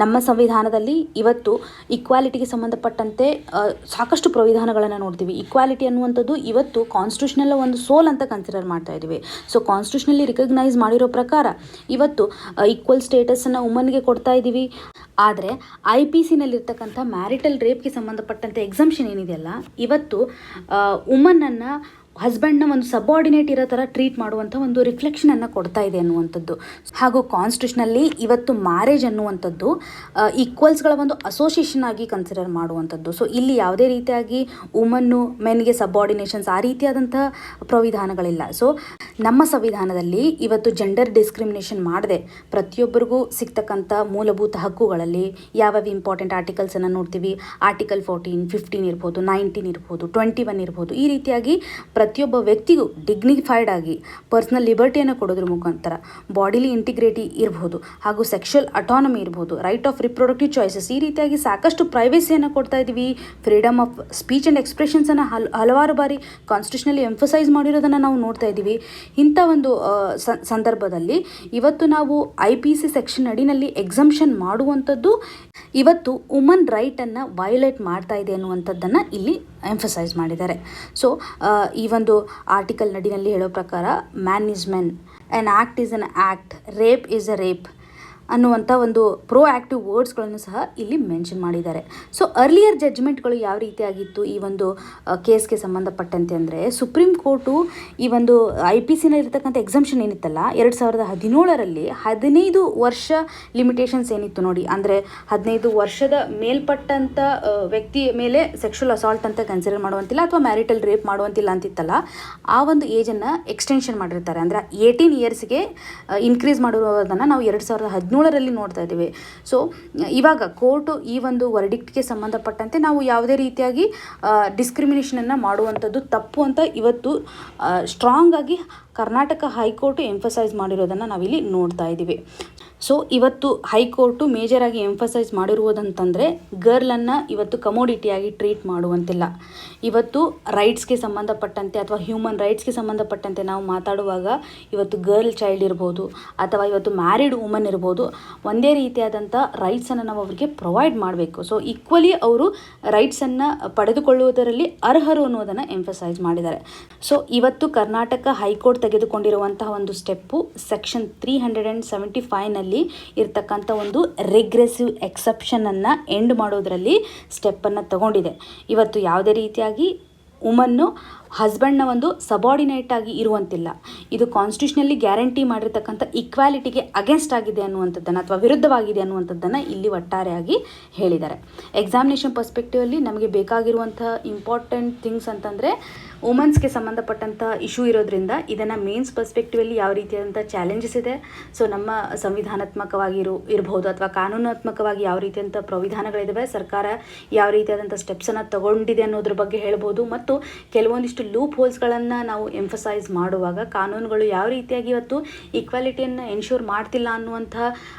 ನಮ್ಮ ಸಂವಿಧಾನದಲ್ಲಿ ಇವತ್ತು ಇಕ್ವಾಲಿಟಿಗೆ ಸಂಬಂಧಪಟ್ಟಂತೆ ಸಾಕಷ್ಟು ಪ್ರವಿಧಾನಗಳನ್ನು ನೋಡ್ತೀವಿ. ಇಕ್ವಾಲಿಟಿ ಅನ್ನುವಂಥದ್ದು ಇವತ್ತು ಕಾನ್ಸ್ಟಿಟ್ಯೂಷನಲ್ ಒಂದು ಸೋಲ್ ಅಂತ ಕನ್ಸಿಡರ್ ಮಾಡ್ತಾ ಇದ್ದೀವಿ. ಸೊ ಕಾನ್ಸ್ಟಿಟ್ಯೂಷನಲ್ಲಿ ರಿಕಗ್ನೈಸ್ ಮಾಡಿರೋ ಪ್ರಕಾರ ಇವತ್ತು ಈಕ್ವಲ್ ಸ್ಟೇಟಸನ್ನು ವುಮನ್ಗೆ ಕೊಡ್ತಾ ಇದ್ದೀವಿ. ಆದರೆ IPCನಲ್ಲಿರ್ತಕ್ಕಂಥ ಮ್ಯಾರಿಟಲ್ ರೇಪ್ಗೆ ಸಂಬಂಧಪಟ್ಟಂತೆ ಎಕ್ಸಂಪ್ಷನ್ ಏನಿದೆಯಲ್ಲ, ಇವತ್ತು ವುಮನ್ನನ್ನು ಹಸ್ಬೆಂಡ್ನ ಒಂದು ಸಬಾರ್ಡಿನೇಟ್ ಇರೋ ಥರ ಟ್ರೀಟ್ ಮಾಡುವಂಥ ಒಂದು ರಿಫ್ಲೆಕ್ಷನನ್ನು ಕೊಡ್ತಾ ಇದೆ ಅನ್ನುವಂಥದ್ದು. ಹಾಗೂ ಕಾನ್ಸ್ಟಿಟ್ಯೂಷನಲ್ಲಿ ಇವತ್ತು ಮ್ಯಾರೇಜ್ ಅನ್ನುವಂಥದ್ದು ಈಕ್ವಲ್ಸ್ಗಳ ಒಂದು ಅಸೋಸಿಯೇಷನ್ ಆಗಿ ಕನ್ಸಿಡರ್ ಮಾಡುವಂಥದ್ದು. ಸೊ ಇಲ್ಲಿ ಯಾವುದೇ ರೀತಿಯಾಗಿ ವುಮನ್ನು ಮೆನ್ಗೆ ಸಬಾರ್ಡಿನೇಷನ್ಸ್ ಆ ರೀತಿಯಾದಂಥ ಪ್ರವಿಧಾನಗಳಿಲ್ಲ. ಸೊ ನಮ್ಮ ಸಂವಿಧಾನದಲ್ಲಿ ಇವತ್ತು ಜೆಂಡರ್ ಡಿಸ್ಕ್ರಿಮಿನೇಷನ್ ಮಾಡದೆ ಪ್ರತಿಯೊಬ್ಬರಿಗೂ ಸಿಗ್ತಕ್ಕಂಥ ಮೂಲಭೂತ ಹಕ್ಕುಗಳಲ್ಲಿ ಯಾವ್ಯಾವ ಇಂಪಾರ್ಟೆಂಟ್ ಆರ್ಟಿಕಲ್ಸನ್ನು ನೋಡ್ತೀವಿ. ಆರ್ಟಿಕಲ್ 14, 15 ಇರ್ಬೋದು, 19 ಇರ್ಬೋದು, 21 ಇರ್ಬೋದು. ಈ ರೀತಿಯಾಗಿ ಪ್ರತಿಯೊಬ್ಬ ವ್ಯಕ್ತಿಗೂ ಡಿಗ್ನಿಫೈಡ್ ಆಗಿ ಪರ್ಸ್ನಲ್ ಲಿಬರ್ಟಿಯನ್ನು ಕೊಡೋದ್ರ ಮುಖಾಂತರ ಬಾಡಿಲಿ ಇಂಟಿಗ್ರಿಟಿ ಇರ್ಬೋದು, ಹಾಗೂ ಸೆಕ್ಷುವಲ್ ಅಟಾನಮಿ ಇರ್ಬೋದು, ರೈಟ್ ಆಫ್ ರಿಪ್ರೊಡಕ್ಟಿವ್ ಚಾಯ್ಸಸ್, ಈ ರೀತಿಯಾಗಿ ಸಾಕಷ್ಟು ಪ್ರೈವೇಸಿಯನ್ನು ಕೊಡ್ತಾ ಇದ್ದೀವಿ. ಫ್ರೀಡಮ್ ಆಫ್ ಸ್ಪೀಚ್ ಆ್ಯಂಡ್ ಎಕ್ಸ್ಪ್ರೆಷನ್ಸನ್ನು ಹಲವಾರು ಬಾರಿ ಕಾನ್ಸ್ಟಿಟ್ಯೂಷನಲ್ಲಿ ಎಂಫಸೈಸ್ ಮಾಡಿರೋದನ್ನು ನಾವು ನೋಡ್ತಾ ಇದ್ದೀವಿ. ಇಂಥ ಒಂದು ಸಂದರ್ಭದಲ್ಲಿ ಇವತ್ತು ನಾವು IPC ಸೆಕ್ಷನ್ ಅಡಿನಲ್ಲಿ ಎಕ್ಸಂಪ್ಷನ್ ಮಾಡುವಂಥದ್ದು ಇವತ್ತು ವುಮನ್ ರೈಟನ್ನು ವಯೋಲೇಟ್ ಮಾಡ್ತಾ ಇದೆ ಅನ್ನುವಂಥದ್ದನ್ನು ಇಲ್ಲಿ ಎಂಫಸೈಸ್ ಮಾಡಿದ್ದಾರೆ. ಸೊ ಈ ಒಂದು ಆರ್ಟಿಕಲ್ ನಡಿನಲ್ಲಿ ಹೇಳೋ ಪ್ರಕಾರ man is men, an act is an act, rape is a rape ಅನ್ನುವಂಥ ಒಂದು ಪ್ರೋ ಆ್ಯಕ್ಟಿವ್ ವರ್ಡ್ಸ್ಗಳನ್ನು ಸಹ ಇಲ್ಲಿ ಮೆನ್ಷನ್ ಮಾಡಿದ್ದಾರೆ. ಸೊ ಅರ್ಲಿಯರ್ ಜಡ್ಜ್ಮೆಂಟ್ಗಳು ಯಾವ ರೀತಿಯಾಗಿತ್ತು ಈ ಒಂದು ಕೇಸ್ಗೆ ಸಂಬಂಧಪಟ್ಟಂತೆ ಅಂದರೆ, ಸುಪ್ರೀಂ ಕೋರ್ಟು ಈ ಒಂದು IPCನಲ್ಲಿರ್ತಕ್ಕಂಥ ಎಕ್ಸಂಪ್ಷನ್ ಏನಿತ್ತಲ್ಲ 2017ರಲ್ಲಿ 15 ವರ್ಷ ಲಿಮಿಟೇಷನ್ಸ್ ಏನಿತ್ತು ನೋಡಿ, ಅಂದರೆ 15 ವರ್ಷದ ಮೇಲ್ಪಟ್ಟಂಥ ವ್ಯಕ್ತಿ ಮೇಲೆ ಸೆಕ್ಷುವಲ್ ಅಸಾಲ್ಟ್ ಅಂತ ಕನ್ಸಿಡರ್ ಮಾಡುವಂತಿಲ್ಲ ಅಥವಾ ಮ್ಯಾರಿಟಲ್ ರೇಪ್ ಮಾಡುವಂತಿಲ್ಲ ಅಂತಿತ್ತಲ್ಲ, ಆ ಒಂದು ಏಜನ್ನು ಎಕ್ಸ್ಟೆನ್ಷನ್ ಮಾಡಿರ್ತಾರೆ. ಅಂದರೆ 18 ಇಯರ್ಸ್ಗೆ ಇನ್ಕ್ರೀಸ್ ಮಾಡಿರೋದನ್ನು ನಾವು 2017ರಲ್ಲಿ ನೋಡ್ತಾ ಇದ್ದೀವಿ. ಸೊ ಇವಾಗ ಕೋರ್ಟು ಈ ಒಂದು ವರ್ಡಿಕ್ಟ್ಗೆ ಸಂಬಂಧಪಟ್ಟಂತೆ ನಾವು ಯಾವುದೇ ರೀತಿಯಾಗಿ ಡಿಸ್ಕ್ರಿಮಿನೇಷನನ್ನು ಮಾಡುವಂಥದ್ದು ತಪ್ಪು ಅಂತ ಇವತ್ತು ಸ್ಟ್ರಾಂಗ್ ಆಗಿ ಕರ್ನಾಟಕ ಹೈಕೋರ್ಟು ಎಂಫಸೈಸ್ ಮಾಡಿರೋದನ್ನು ನಾವಿಲ್ಲಿ ನೋಡ್ತಾ ಇದ್ದೀವಿ. ಸೊ ಇವತ್ತು ಹೈಕೋರ್ಟು ಮೇಜರಾಗಿ ಎಂಫಸೈಸ್ ಮಾಡಿರುವುದಂತಂದರೆ ಗರ್ಲನ್ನು ಇವತ್ತು ಕಮೋಡಿಟಿಯಾಗಿ ಟ್ರೀಟ್ ಮಾಡುವಂತಿಲ್ಲ. ಇವತ್ತು ರೈಟ್ಸ್ಗೆ ಸಂಬಂಧಪಟ್ಟಂತೆ ಅಥವಾ ಹ್ಯೂಮನ್ ರೈಟ್ಸ್ಗೆ ಸಂಬಂಧಪಟ್ಟಂತೆ ನಾವು ಮಾತಾಡುವಾಗ ಇವತ್ತು ಗರ್ಲ್ ಚೈಲ್ಡ್ ಇರ್ಬೋದು ಅಥವಾ ಇವತ್ತು ಮ್ಯಾರಿಡ್ ವುಮನ್ ಇರ್ಬೋದು, ಒಂದೇ ರೀತಿಯಾದಂಥ ರೈಟ್ಸನ್ನು ನಾವು ಅವರಿಗೆ ಪ್ರೊವೈಡ್ ಮಾಡಬೇಕು. ಸೊ ಈಕ್ವಲಿ ಅವರು ರೈಟ್ಸನ್ನು ಪಡೆದುಕೊಳ್ಳುವುದರಲ್ಲಿ ಅರ್ಹರು ಅನ್ನೋದನ್ನು ಎಂಫಸೈಸ್ ಮಾಡಿದ್ದಾರೆ. ಸೊ ಇವತ್ತು ಕರ್ನಾಟಕ ಹೈಕೋರ್ಟ್ ತೆಗೆದುಕೊಂಡಿರುವಂತಹ ಒಂದು ಸ್ಟೆಪ್ಪು ಸೆಕ್ಷನ್ 375ನಲ್ಲಿ ಇರ್ತಕ್ಕಂಥ ಒಂದು ರಿಗ್ರೆಸಿವ್ ಎಕ್ಸೆಪ್ಷನನ್ನು ಎಂಡ್ ಮಾಡೋದರಲ್ಲಿ ಸ್ಟೆಪ್ಪನ್ನು ತಗೊಂಡಿದೆ. ಇವತ್ತು ಯಾವುದೇ ರೀತಿಯಾಗಿ ವುಮನ್ನು ಹಸ್ಬೆಂಡ್ನ ಒಂದು ಸಬಾರ್ಡಿನೇಟ್ ಆಗಿ ಇರುವಂತಿಲ್ಲ. ಇದು ಕಾನ್ಸ್ಟಿಟ್ಯೂಷನಲ್ಲಿ ಗ್ಯಾರಂಟಿ ಮಾಡಿರ್ತಕ್ಕಂಥ ಇಕ್ವಾಲಿಟಿಗೆ ಅಗೇನ್ಸ್ಟ್ ಆಗಿದೆ ಅನ್ನುವಂಥದ್ದನ್ನು ಅಥವಾ ವಿರುದ್ಧವಾಗಿದೆ ಅನ್ನುವಂಥದ್ದನ್ನು ಇಲ್ಲಿ ಒಟ್ಟಾರೆಯಾಗಿ ಹೇಳಿದ್ದಾರೆ. ಎಕ್ಸಾಮಿನೇಷನ್ ಪರ್ಸ್ಪೆಕ್ಟಿವಲ್ಲಿ ನಮಗೆ ಬೇಕಾಗಿರುವಂಥ ಇಂಪಾರ್ಟೆಂಟ್ ಥಿಂಗ್ಸ್ ಅಂತಂದರೆ ವುಮೆನ್ಸ್ಗೆ ಸಂಬಂಧಪಟ್ಟಂಥ ಇಶ್ಯೂ ಇರೋದ್ರಿಂದ ಇದನ್ನು ಮೇನ್ಸ್ ಪರ್ಸ್ಪೆಕ್ಟಿವಲ್ಲಿ ಯಾವ ರೀತಿಯಾದಂಥ ಚಾಲೆಂಜಸ್ ಇದೆ, ಸೊ ನಮ್ಮ ಸಂವಿಧಾನಾತ್ಮಕವಾಗಿ ಇರ್ಬೋದು ಅಥವಾ ಕಾನೂನಾತ್ಮಕವಾಗಿ ಯಾವ ರೀತಿಯಂಥ ಪ್ರವಿಧಾನಗಳಿದ್ದಾವೆ, ಸರ್ಕಾರ ಯಾವ ರೀತಿಯಾದಂಥ ಸ್ಟೆಪ್ಸನ್ನು ತಗೊಂಡಿದೆ ಅನ್ನೋದ್ರ ಬಗ್ಗೆ ಹೇಳ್ಬೋದು, ಮತ್ತು ಕೆಲವೊಂದಿಷ್ಟು ಕೆಲವೊಂದಿಷ್ಟು ಲೂಪ್ ಹೋಲ್ಸ್ಗಳನ್ನು ನಾವು ಎಂಫಸೈಸ್ ಮಾಡುವಾಗ ಕಾನೂನುಗಳು ಯಾವ ರೀತಿಯಾಗಿ ಇವತ್ತು ಈಕ್ವಾಲಿಟಿಯನ್ನು ಎನ್ಶೂರ್ ಮಾಡ್ತಿಲ್ಲ ಅನ್ನುವಂಥ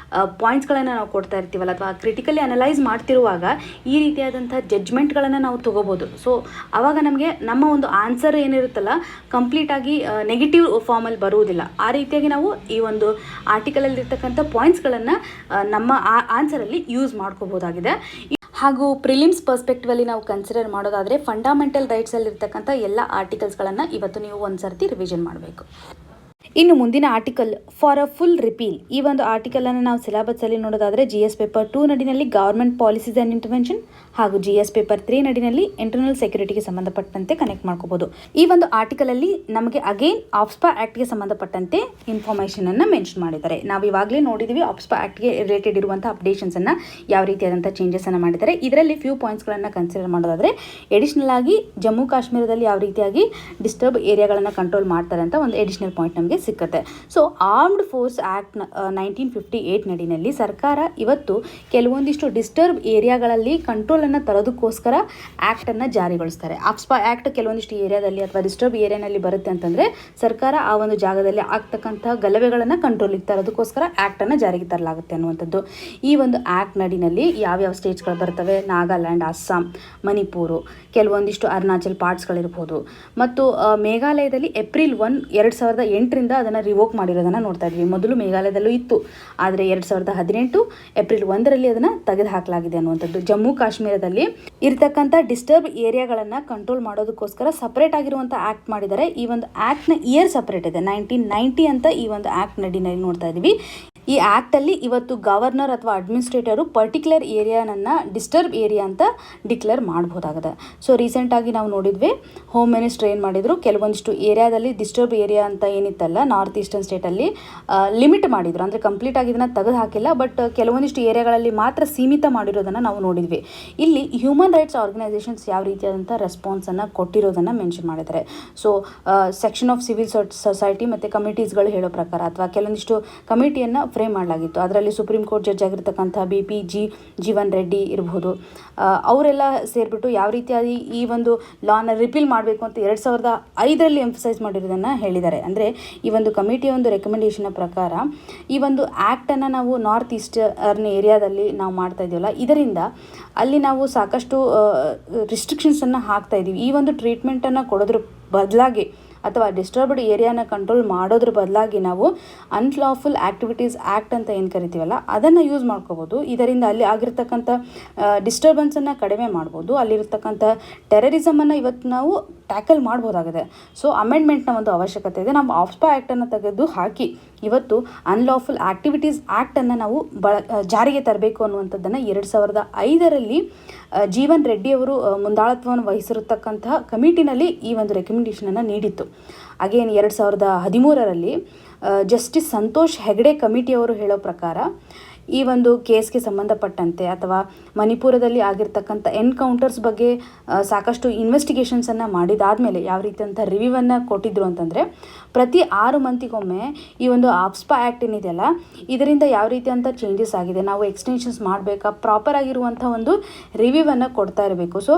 ಪಾಯಿಂಟ್ಸ್ಗಳನ್ನು ನಾವು ಕೊಡ್ತಾ ಇರ್ತೀವಲ್ಲ, ಅಥವಾ ಕ್ರಿಟಿಕಲಿ ಅನಲೈಸ್ ಮಾಡ್ತಿರುವಾಗ ಈ ರೀತಿಯಾದಂಥ ಜಡ್ಜ್ಮೆಂಟ್ಗಳನ್ನು ನಾವು ತೊಗೋಬೋದು. ಸೊ ಆವಾಗ ನಮಗೆ ನಮ್ಮ ಒಂದು ಆನ್ಸರ್ ಏನಿರುತ್ತಲ್ಲ ಕಂಪ್ಲೀಟಾಗಿ ನೆಗೆಟಿವ್ ಫಾರ್ಮಲ್ಲಿ ಬರುವುದಿಲ್ಲ. ಆ ರೀತಿಯಾಗಿ ನಾವು ಈ ಒಂದು ಆರ್ಟಿಕಲಲ್ಲಿರ್ತಕ್ಕಂಥ ಪಾಯಿಂಟ್ಸ್ಗಳನ್ನು ನಮ್ಮ ಆನ್ಸರಲ್ಲಿ ಯೂಸ್ ಮಾಡ್ಕೋಬೋದಾಗಿದೆ. ಹಾಗೂ ಪ್ರಿಲಿಮ್ಸ್ ಪರ್ಸ್ಪೆಕ್ಟಿವಲ್ಲಿ ನಾವು ಕನ್ಸಿಡರ್ ಮಾಡೋದಾದರೆ ಫಂಡಮೆಂಟಲ್ ರೈಟ್ಸಲ್ಲಿರ್ತಕ್ಕಂಥ ಎಲ್ಲ ಆರ್ಟಿಕಲ್ಸ್ಗಳನ್ನು ಇವತ್ತು ನೀವು ಒಂದು ಸರ್ತಿ ರಿವಿಷನ್ ಮಾಡಬೇಕು. ಇನ್ನು ಮುಂದಿನ article for a full repeal. ಈ ಒಂದು ಆರ್ಟಿಕಲನ್ನು ನಾವು ಸಿಲೆಬಸ್ಸಲ್ಲಿ ನೋಡೋದಾದರೆ GS ಪೇಪರ್ 2 ನಡಿನಲ್ಲಿ ಗವರ್ಮೆಂಟ್ ಪಾಲಿಸೀಸ್ ಆ್ಯಂಡ್ ಇಂಟರ್ವೆನ್ಷನ್ ಹಾಗೂ GS ಪೇಪರ್ 3 ನಡಿನಲ್ಲಿ ಇಂಟರ್ನಲ್ ಸೆಕ್ಯೂರಿಟಿಗೆ ಸಂಬಂಧಪಟ್ಟಂತೆ ಕನೆಕ್ಟ್ ಮಾಡ್ಕೋಬೋದು. ಈ ಒಂದು ಆರ್ಟಿಕಲಲ್ಲಿ ನಮಗೆ ಅಗೇನ್ ಆಫ್ಸ್ಪಾ ಆ್ಯಕ್ಟ್ಗೆ ಸಂಬಂಧಪಟ್ಟಂತೆ ಇನ್ಫಾರ್ಮೇಷನನ್ನು ಮೆನ್ಷನ್ ಮಾಡಿದ್ದಾರೆ. ನಾವು ಇವಾಗಲೇ ನೋಡಿದ್ದೀವಿ ಆಫ್ಸ್ಪಾ ಆ್ಯಕ್ಟ್ಗೆ ರಿಲೇಟೆಡ್ ಇರುವಂಥ ಅಪ್ಡೇಷನ್ಸನ್ನು ಯಾವ ರೀತಿಯಾದಂಥ ಚೇಂಜಸನ್ನು ಮಾಡಿದ್ದಾರೆ. ಇದರಲ್ಲಿ ಫ್ಯೂ ಪಾಯಿಂಟ್ಸ್ಗಳನ್ನು ಕನ್ಸಿಡರ್ ಮಾಡೋದಾದರೆ ಎಡಿಷ್ನಲ್ ಆಗಿ ಜಮ್ಮು ಕಾಶ್ಮೀರದಲ್ಲಿ ಯಾವ ರೀತಿಯಾಗಿ ಡಿಸ್ಟರ್ಬ್ ಏರಿಯಾಗಳನ್ನು ಕಂಟ್ರೋಲ್ ಮಾಡ್ತಾರೆ ಅಂತ ಒಂದು ಎಡಿಷ್ನಲ್ ಪಾಯಿಂಟ್ ನಮಗೆ ಸಿಕ್ಕತ್ತೆ. ಸೊ ಆರ್ಮ್ಡ್ ಫೋರ್ಸ್ ಆ್ಯಕ್ಟ್ 1958 ನಡಿನಲ್ಲಿ ಸರ್ಕಾರ ಇವತ್ತು ಕೆಲವೊಂದಿಷ್ಟು ಡಿಸ್ಟರ್ಬ್ ಏರಿಯಾಗಳಲ್ಲಿ ಕಂಟ್ರೋಲನ್ನು ತರೋದಕ್ಕೋಸ್ಕರ ಆ್ಯಕ್ಟನ್ನು ಜಾರಿಗೊಳಿಸ್ತಾರೆ. ಆಫ್ಸ್ಪಾ ಆ್ಯಕ್ಟ್ ಕೆಲವೊಂದಿಷ್ಟು ಏರಿಯಾದಲ್ಲಿ ಅಥವಾ ಡಿಸ್ಟರ್ಬ್ ಏರಿಯಾನಲ್ಲಿ ಬರುತ್ತೆ ಅಂತಂದರೆ ಸರ್ಕಾರ ಆ ಒಂದು ಜಾಗದಲ್ಲಿ ಆಗ್ತಕ್ಕಂಥ ಗಲಭೆಗಳನ್ನು ಕಂಟ್ರೋಲಿಗೆ ತರೋದಕ್ಕೋಸ್ಕರ ಆ್ಯಕ್ಟನ್ನು ಜಾರಿಗೆ ತರಲಾಗುತ್ತೆ ಅನ್ನುವಂಥದ್ದು. ಈ ಒಂದು ಆ್ಯಕ್ಟ್ ನಡಿನಲ್ಲಿ ಯಾವ್ಯಾವ ಸ್ಟೇಟ್ಸ್ಗಳು ಬರ್ತವೆ, ನಾಗಾಲ್ಯಾಂಡ್, ಅಸ್ಸಾಂ, ಮಣಿಪುರ, ಕೆಲವೊಂದಿಷ್ಟು ಅರುಣಾಚಲ್ ಪಾರ್ಟ್ಸ್ಗಳಿರ್ಬೋದು, ಮತ್ತು ಮೇಘಾಲಯದಲ್ಲಿ ಏಪ್ರಿಲ್ 1, 2008 ಅದನ್ನು ರಿವೋಕ್ ಮಾಡಿರೋದನ್ನು ನೋಡ್ತಾ ಇದ್ವಿ. ಮೊದಲು ಮೇಘಾಲಯದಲ್ಲೂ ಇತ್ತು, ಆದರೆ 2018 ಏಪ್ರಿಲ್ 1ರಲ್ಲಿ ಅದನ್ನು ತೆಗೆದು ಹಾಕಲಾಗಿದೆ ಅನ್ನುವಂಥದ್ದು. ಜಮ್ಮು ಕಾಶ್ಮೀರದಲ್ಲಿ ಇರ್ತಕ್ಕಂಥ ಡಿಸ್ಟರ್ಬ್ ಏರಿಯಾಗಳನ್ನು ಕಂಟ್ರೋಲ್ ಮಾಡೋದಕ್ಕೋಸ್ಕರ ಸಪರೇಟ್ ಆಗಿರುವಂಥ ಆ್ಯಕ್ಟ್ ಮಾಡಿದ್ದಾರೆ. ಈ ಒಂದು ಆ್ಯಕ್ಟ್ನ ಇಯರ್ ಸಪರೇಟ್ ಇದೆ, 1990 ಅಂತ ಈ ಒಂದು ಆ್ಯಕ್ಟ್ ನಡಿನಲ್ಲಿ ನೋಡ್ತಾ ಇದ್ವಿ. ಈ ಆ್ಯಕ್ಟಲ್ಲಿ ಇವತ್ತು ಗವರ್ನರ್ ಅಥವಾ ಅಡ್ಮಿನಿಸ್ಟ್ರೇಟರು ಪರ್ಟಿಕ್ಯುಲರ್ ಏರಿಯಾನನ್ನು ಡಿಸ್ಟರ್ಬ್ ಏರಿಯಾ ಅಂತ ಡಿಕ್ಲೇರ್ ಮಾಡ್ಬೋದಾಗಿದೆ. ಸೊ ರೀಸೆಂಟಾಗಿ ನಾವು ನೋಡಿದ್ವಿ, ಹೋಮ್ ಮಿನಿಸ್ಟರ್ ಏನು ಮಾಡಿದರು, ಕೆಲವೊಂದಿಷ್ಟು ಏರಿಯಾದಲ್ಲಿ ಡಿಸ್ಟರ್ಬ್ ಏರಿಯಾ ಅಂತ ಏನಿತ್ತಲ್ಲ ನಾರ್ತ್ ಈಸ್ಟರ್ನ್ ಸ್ಟೇಟಲ್ಲಿ ಲಿಮಿಟ್ ಮಾಡಿದರು. ಅಂದರೆ ಕಂಪ್ಲೀಟಾಗಿ ಇದನ್ನು ತೆಗೆದು ಹಾಕಿಲ್ಲ, ಬಟ್ ಕೆಲವೊಂದಿಷ್ಟು ಏರಿಯಾಗಳಲ್ಲಿ ಮಾತ್ರ ಸೀಮಿತ ಮಾಡಿರೋದನ್ನು ನಾವು ನೋಡಿದ್ವಿ. ಇಲ್ಲಿ ಹ್ಯೂಮನ್ ರೈಟ್ಸ್ ಆರ್ಗನೈಸೇಷನ್ಸ್ ಯಾವ ರೀತಿಯಾದಂಥ ರೆಸ್ಪಾನ್ಸನ್ನು ಕೊಟ್ಟಿರೋದನ್ನು ಮೆನ್ಷನ್ ಮಾಡಿದ್ದಾರೆ. So section of civil society ಮತ್ತು ಕಮಿಟೀಸ್ಗಳು ಹೇಳೋ ಪ್ರಕಾರ ಅಥವಾ ಕೆಲವೊಂದಿಷ್ಟು ಕಮಿಟಿಯನ್ನು ಫ್ರೇಮ್ ಮಾಡಲಾಗಿತ್ತು. ಅದರಲ್ಲಿ ಸುಪ್ರೀಂ ಕೋರ್ಟ್ ಜಡ್ಜ್ ಆಗಿರ್ತಕ್ಕಂಥ ಜೀವನ್ ರೆಡ್ಡಿ ಇರ್ಬೋದು, ಅವರೆಲ್ಲ ಸೇರಿಬಿಟ್ಟು ಯಾವ ರೀತಿಯಾಗಿ ಈ ಒಂದು ಲಾನ ರಿಪೀಲ್ ಮಾಡಬೇಕು ಅಂತ 2005ರಲ್ಲಿ ಎಂಫಸೈಸ್ ಮಾಡಿರೋದನ್ನು ಹೇಳಿದ್ದಾರೆ. ಅಂದರೆ ಈ ಒಂದು ಕಮಿಟಿಯ ಒಂದು ರೆಕಮೆಂಡೇಷನ್ನ ಪ್ರಕಾರ ಈ ಒಂದು ಆ್ಯಕ್ಟನ್ನು ನಾವು ನಾರ್ತ್ ಈಸ್ಟರ್ನ್ ಏರಿಯಾದಲ್ಲಿ ನಾವು ಮಾಡ್ತಾ ಇದೀವಲ್ಲ, ಇದರಿಂದ ಅಲ್ಲಿ ನಾವು ಸಾಕಷ್ಟು ರಿಸ್ಟ್ರಿಕ್ಷನ್ಸನ್ನು ಹಾಕ್ತಾ ಇದ್ದೀವಿ. ಈ ಒಂದು ಟ್ರೀಟ್ಮೆಂಟನ್ನು ಕೊಡೋದ್ರ ಬದಲಾಗಿ ಅಥವಾ ಡಿಸ್ಟರ್ಬ್ಡ್ ಏರಿಯಾನ ಕಂಟ್ರೋಲ್ ಮಾಡೋದ್ರ ಬದಲಾಗಿ ನಾವು ಅನ್ಲಾಫುಲ್ ಆ್ಯಕ್ಟಿವಿಟೀಸ್ ಆ್ಯಕ್ಟ್ ಅಂತ ಏನು ಕರಿತೀವಲ್ಲ ಅದನ್ನು ಯೂಸ್ ಮಾಡ್ಕೋಬೋದು. ಇದರಿಂದ ಅಲ್ಲಿ ಆಗಿರ್ತಕ್ಕಂಥ ಡಿಸ್ಟರ್ಬೆನ್ಸನ್ನು ಕಡಿಮೆ ಮಾಡ್ಬೋದು, ಅಲ್ಲಿರ್ತಕ್ಕಂಥ ಟೆರರಿಸಮನ್ನು ಇವತ್ತು ನಾವು ಟ್ಯಾಕಲ್ ಮಾಡ್ಬೋದಾಗಿದೆ. ಸೊ ಅಮೆಂಡ್ಮೆಂಟ್ನ ಒಂದು ಅವಶ್ಯಕತೆ ಇದೆ. ನಾವು ಆಫ್ಸ್ಪಾ ಆ್ಯಕ್ಟನ್ನು ತೆಗೆದು ಹಾಕಿ ಇವತ್ತು ಅನ್ಲಾಫುಲ್ ಆ್ಯಕ್ಟಿವಿಟೀಸ್ ಆ್ಯಕ್ಟನ್ನು ನಾವು ಜಾರಿಗೆ ತರಬೇಕು ಅನ್ನುವಂಥದ್ದನ್ನು 2005ರಲ್ಲಿ ಜೀವನ್ ರೆಡ್ಡಿ ಅವರು ಮುಂದಾಳತ್ವವನ್ನು ವಹಿಸಿರತಕ್ಕಂತಹ ಕಮಿಟಿನಲ್ಲಿ ಈ ಒಂದು ರೆಕಮೆಂಡೇಷನನ್ನು ನೀಡಿತ್ತು. ಅಗೇನ್ 2013ರಲ್ಲಿ ಜಸ್ಟಿಸ್ ಸಂತೋಷ್ ಹೆಗ್ಡೆ ಕಮಿಟಿಯವರು ಹೇಳೋ ಪ್ರಕಾರ ಈ ಒಂದು ಕೇಸ್ಗೆ ಸಂಬಂಧಪಟ್ಟಂತೆ ಅಥವಾ ಮಣಿಪುರದಲ್ಲಿ ಆಗಿರ್ತಕ್ಕಂಥ ಎನ್ಕೌಂಟರ್ಸ್ ಬಗ್ಗೆ ಸಾಕಷ್ಟು ಇನ್ವೆಸ್ಟಿಗೇಷನ್ಸನ್ನು ಮಾಡಿದಾದಮೇಲೆ ಯಾವ ರೀತಿಯಂಥ ರಿವ್ಯೂವನ್ನು ಕೊಟ್ಟಿದ್ರು ಅಂತಂದರೆ, ಪ್ರತಿ 6 ಮಂತಿಗೊಮ್ಮೆ ಈ ಒಂದು ಆಫ್ಸ್ಪಾ ಆ್ಯಕ್ಟ್ ಏನಿದೆಯಲ್ಲ ಇದರಿಂದ ಯಾವ ರೀತಿಯಂಥ ಚೇಂಜಸ್ ಆಗಿದೆ, ನಾವು ಎಕ್ಸ್ಟೆನ್ಷನ್ಸ್ ಮಾಡಬೇಕಾ, ಪ್ರಾಪರ್ ಆಗಿರುವಂಥ ಒಂದು ರಿವ್ಯೂವನ್ನು ಕೊಡ್ತಾ ಇರಬೇಕು. ಸೊ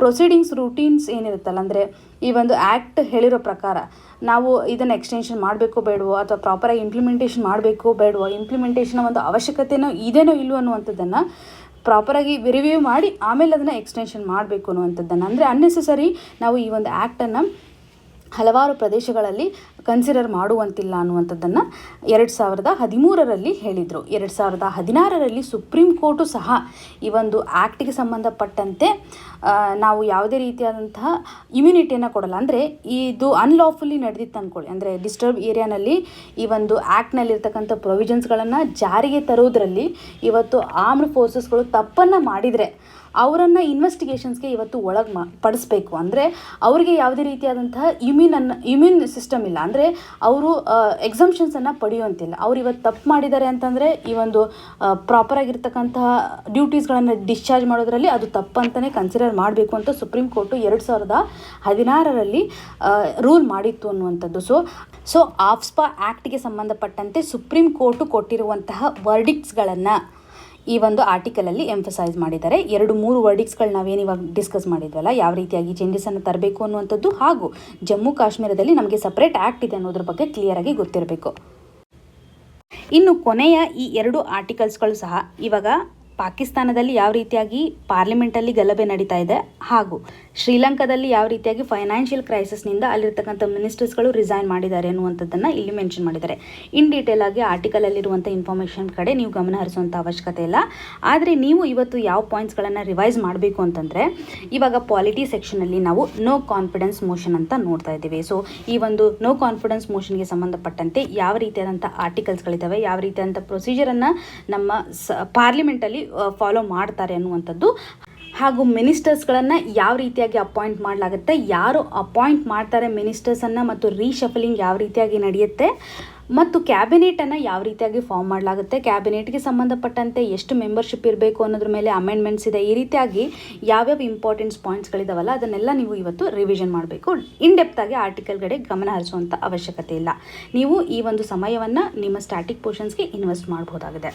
ಪ್ರೊಸೀಡಿಂಗ್ಸ್ ರೂಟೀನ್ಸ್ ಏನಿರುತ್ತಲ್ಲ, ಅಂದರೆ ಈ ಒಂದು ಆ್ಯಕ್ಟ್ ಹೇಳಿರೋ ಪ್ರಕಾರ ನಾವು ಇದನ್ನು ಎಕ್ಸ್ಟೆನ್ಷನ್ ಮಾಡಬೇಕೋ ಬೇಡವೋ ಅಥವಾ ಪ್ರಾಪರಾಗಿ ಇಂಪ್ಲಿಮೆಂಟೇಷನ್ ಮಾಡಬೇಕೋ ಬೇಡವೋ, ಇಂಪ್ಲಿಮೆಂಟೇಷನ್ ಒಂದು ಅವಶ್ಯಕತೆನೋ ಇದೇನೋ ಇಲ್ಲವೋ ಅನ್ನುವಂಥದ್ದನ್ನು ಪ್ರಾಪರಾಗಿ ರಿವ್ಯೂ ಮಾಡಿ ಆಮೇಲೆ ಅದನ್ನು ಎಕ್ಸ್ಟೆನ್ಷನ್ ಮಾಡಬೇಕು ಅನ್ನುವಂಥದ್ದನ್ನು, ಅಂದರೆ ಅನ್ನೆಸೆಸರಿ ನಾವು ಈ ಒಂದು ಆ್ಯಕ್ಟನ್ನು ಹಲವಾರು ಪ್ರದೇಶಗಳಲ್ಲಿ ಕನ್ಸಿಡರ್ ಮಾಡುವಂತಿಲ್ಲ ಅನ್ನುವಂಥದ್ದನ್ನು 2013ರಲ್ಲಿ ಹೇಳಿದರು. 2016ರಲ್ಲಿ ಸುಪ್ರೀಂ ಕೋರ್ಟು ಸಹ ಈ ಒಂದು ಆ್ಯಕ್ಟಿಗೆ ಸಂಬಂಧಪಟ್ಟಂತೆ ನಾವು ಯಾವುದೇ ರೀತಿಯಾದಂತಹ ಇಮ್ಯುನಿಟಿಯನ್ನು ಕೊಡಲ್ಲ. ಅಂದರೆ ಇದು ಅನ್ಲಾಫುಲಿ ನಡೆದಿತ್ತು ಅಂದ್ಕೊಳ್ಳಿ, ಅಂದರೆ ಡಿಸ್ಟರ್ಬ್ ಏರಿಯಾನಲ್ಲಿ ಈ ಒಂದು ಆ್ಯಕ್ಟ್ನಲ್ಲಿರ್ತಕ್ಕಂಥ ಪ್ರೊವಿಷನ್ಸ್ಗಳನ್ನು ಜಾರಿಗೆ ತರೋದ್ರಲ್ಲಿ ಇವತ್ತು ಆರ್ಮ್ಡ್ ಫೋರ್ಸಸ್ಗಳು ತಪ್ಪನ್ನು ಮಾಡಿದರೆ ಅವರನ್ನು ಇನ್ವೆಸ್ಟಿಗೇಷನ್ಸ್ಗೆ ಇವತ್ತು ಪಡಿಸ್ಬೇಕು. ಅಂದರೆ ಅವರಿಗೆ ಯಾವುದೇ ರೀತಿಯಾದಂತಹ ಇಮ್ಯೂನ್ ಸಿಸ್ಟಮ್ ಇಲ್ಲ, ಅಂದರೆ ಅವರು ಎಕ್ಸಂಪ್ಷನ್ಸನ್ನು ಪಡೆಯುವಂತಿಲ್ಲ. ಅವ್ರು ಇವತ್ತು ತಪ್ಪು ಮಾಡಿದ್ದಾರೆ ಅಂತಂದರೆ ಈ ಒಂದು ಪ್ರಾಪರಾಗಿರ್ತಕ್ಕಂತಹ ಡ್ಯೂಟೀಸ್ಗಳನ್ನು ಡಿಸ್ಚಾರ್ಜ್ ಮಾಡೋದ್ರಲ್ಲಿ ಅದು ತಪ್ಪಂತಲೇ ಕನ್ಸಿಡರ್ ಮಾಡಬೇಕು ಅಂತ ಸುಪ್ರೀಂ ಕೋರ್ಟು 2016ರಲ್ಲಿ ರೂಲ್ ಮಾಡಿತ್ತು ಅನ್ನುವಂಥದ್ದು. ಸೊ ಆಫ್ಸ್ಪಾ ಆ್ಯಕ್ಟ್ಗೆ ಸಂಬಂಧಪಟ್ಟಂತೆ ಸುಪ್ರೀಂ ಕೋರ್ಟು ಕೊಟ್ಟಿರುವಂತಹ ವರ್ಡಿಕ್ಟ್ಸ್ಗಳನ್ನು ಈ ಒಂದು ಆರ್ಟಿಕಲಲ್ಲಿ ಎಂಫಸೈಸ್ ಮಾಡಿದ್ದಾರೆ. 2-3 ವರ್ಡಿಕ್ಸ್ಗಳು ನಾವೇನು ಇವಾಗ ಡಿಸ್ಕಸ್ ಮಾಡಿದ್ವಲ್ಲ, ಯಾವ ರೀತಿಯಾಗಿ ಚೇಂಜಸನ್ನು ತರಬೇಕು ಅನ್ನುವಂಥದ್ದು, ಹಾಗೂ ಜಮ್ಮು ಕಾಶ್ಮೀರದಲ್ಲಿ ನಮಗೆ ಸಪ್ರೇಟ್ ಆ್ಯಕ್ಟ್ ಇದೆ ಅನ್ನೋದ್ರ ಬಗ್ಗೆ ಕ್ಲಿಯರಾಗಿ ಗೊತ್ತಿರಬೇಕು. ಇನ್ನು ಕೊನೆಯ ಈ 2 ಆರ್ಟಿಕಲ್ಸ್ಗಳು ಸಹ ಇವಾಗ ಪಾಕಿಸ್ತಾನದಲ್ಲಿ ಯಾವ ರೀತಿಯಾಗಿ ಪಾರ್ಲಿಮೆಂಟಲ್ಲಿ ಗಲಭೆ ನಡೀತಾ ಇದೆ, ಹಾಗೂ ಶ್ರೀಲಂಕಾದಲ್ಲಿ ಯಾವ ರೀತಿಯಾಗಿ ಫೈನಾನ್ಷಿಯಲ್ ಕ್ರೈಸಿಸ್ನಿಂದ ಅಲ್ಲಿರ್ತಕ್ಕಂಥ ಮಿನಿಸ್ಟರ್ಸ್ಗಳು ರಿಸೈನ್ ಮಾಡಿದ್ದಾರೆ ಅನ್ನುವಂಥದ್ದನ್ನು ಇಲ್ಲಿ ಮೆನ್ಷನ್ ಮಾಡಿದ್ದಾರೆ. ಇನ್ ಡೀಟೇಲ್ ಆಗಿ ಆರ್ಟಿಕಲಲ್ಲಿರುವಂಥ ಇನ್ಫಾರ್ಮೇಷನ್ ಕಡೆ ನೀವು ಗಮನ ಹರಿಸುವಂಥ ಅವಶ್ಯಕತೆ ಇಲ್ಲ. ಆದರೆ ನೀವು ಇವತ್ತು ಯಾವ ಪಾಯಿಂಟ್ಸ್ಗಳನ್ನು ರಿವೈಸ್ ಮಾಡಬೇಕು ಅಂತಂದರೆ, ಇವಾಗ ಪಾಲಿಟಿ ಸೆಕ್ಷನಲ್ಲಿ ನಾವು ನೋ ಕಾನ್ಫಿಡೆನ್ಸ್ ಮೋಷನ್ ಅಂತ ನೋಡ್ತಾ ಇದ್ದೀವಿ. ಸೊ ಈ ಒಂದು ನೋ ಕಾನ್ಫಿಡೆನ್ಸ್ ಮೋಷನ್ಗೆ ಸಂಬಂಧಪಟ್ಟಂತೆ ಯಾವ ರೀತಿಯಾದಂಥ ಆರ್ಟಿಕಲ್ಸ್ಗಳಿದ್ದಾವೆ, ಯಾವ ರೀತಿಯಾದಂಥ ಪ್ರೊಸೀಜರನ್ನು ನಮ್ಮ ಪಾರ್ಲಿಮೆಂಟಲ್ಲಿ ಫಾಲೋ ಮಾಡ್ತಾರೆ ಅನ್ನುವಂಥದ್ದು, ಹಾಗೂ ಮಿನಿಸ್ಟರ್ಸ್ಗಳನ್ನು ಯಾವ ರೀತಿಯಾಗಿ ಅಪಾಯಿಂಟ್ ಮಾಡಲಾಗುತ್ತೆ, ಯಾರು ಅಪಾಯಿಂಟ್ ಮಾಡ್ತಾರೆ ಮಿನಿಸ್ಟರ್ಸನ್ನು, ಮತ್ತು ರೀಶಫಲಿಂಗ್ ಯಾವ ರೀತಿಯಾಗಿ ನಡೆಯುತ್ತೆ, ಮತ್ತು ಕ್ಯಾಬಿನೆಟನ್ನು ಯಾವ ರೀತಿಯಾಗಿ ಫಾರ್ಮ್ ಮಾಡಲಾಗುತ್ತೆ, ಕ್ಯಾಬಿನೆಟ್ಗೆ ಸಂಬಂಧಪಟ್ಟಂತೆ ಎಷ್ಟು ಮೆಂಬರ್ಶಿಪ್ ಇರಬೇಕು ಅನ್ನೋದ್ರ ಮೇಲೆ ಅಮೆಂಡ್ಮೆಂಟ್ಸ್ ಇದೆ. ಈ ರೀತಿಯಾಗಿ ಯಾವ್ಯಾವ ಇಂಪಾರ್ಟೆಂಟ್ಸ್ ಪಾಯಿಂಟ್ಸ್ಗಳಿದಾವಲ್ಲ ಅದನ್ನೆಲ್ಲ ನೀವು ಇವತ್ತು ರಿವಿಷನ್ ಮಾಡಬೇಕು. ಇನ್ ಡೆಪ್ತಾಗಿ ಆರ್ಟಿಕಲ್ಗಡೆ ಗಮನ ಹರಿಸುವಂಥ ಅವಶ್ಯಕತೆ ಇಲ್ಲ. ನೀವು ಈ ಒಂದು ಸಮಯವನ್ನು ನಿಮ್ಮ ಸ್ಟ್ಯಾಟಿಕ್ ಪೋರ್ಷನ್ಸ್ಗೆ ಇನ್ವೆಸ್ಟ್ ಮಾಡಬಹುದಾಗಿದೆ.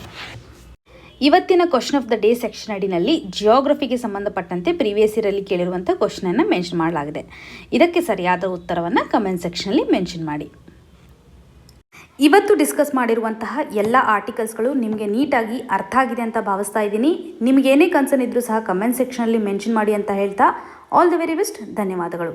ಇವತ್ತಿನ question of the day section ಅಡಿನಲ್ಲಿ ಜಿಯೋಗ್ರಫಿಗೆ ಸಂಬಂಧಪಟ್ಟಂತೆ ಪ್ರೀವಿಯಸ್ ಇಯರಲ್ಲಿ ಕೇಳಿರುವಂಥ ಕ್ವಶನನ್ನು ಮೆನ್ಷನ್ ಮಾಡಲಾಗಿದೆ. ಇದಕ್ಕೆ ಸರಿಯಾದ ಉತ್ತರವನ್ನು ಕಮೆಂಟ್ ಸೆಕ್ಷನಲ್ಲಿ ಮೆನ್ಷನ್ ಮಾಡಿ. ಇವತ್ತು ಡಿಸ್ಕಸ್ ಮಾಡಿರುವಂತಹ ಎಲ್ಲ ಆರ್ಟಿಕಲ್ಸ್ಗಳು ನಿಮಗೆ ನೀಟಾಗಿ ಅರ್ಥ ಆಗಿದೆ ಅಂತ ಭಾವಿಸ್ತಾ ಇದ್ದೀನಿ. ನಿಮಗೇನೇ ಕನ್ಸರ್ನ್ ಇದ್ದರೂ ಸಹ ಕಮೆಂಟ್ ಸೆಕ್ಷನಲ್ಲಿ ಮೆನ್ಷನ್ ಮಾಡಿ ಅಂತ ಹೇಳ್ತಾ, ಆಲ್ ದ ವೆರಿ ಬೆಸ್ಟ್. ಧನ್ಯವಾದಗಳು.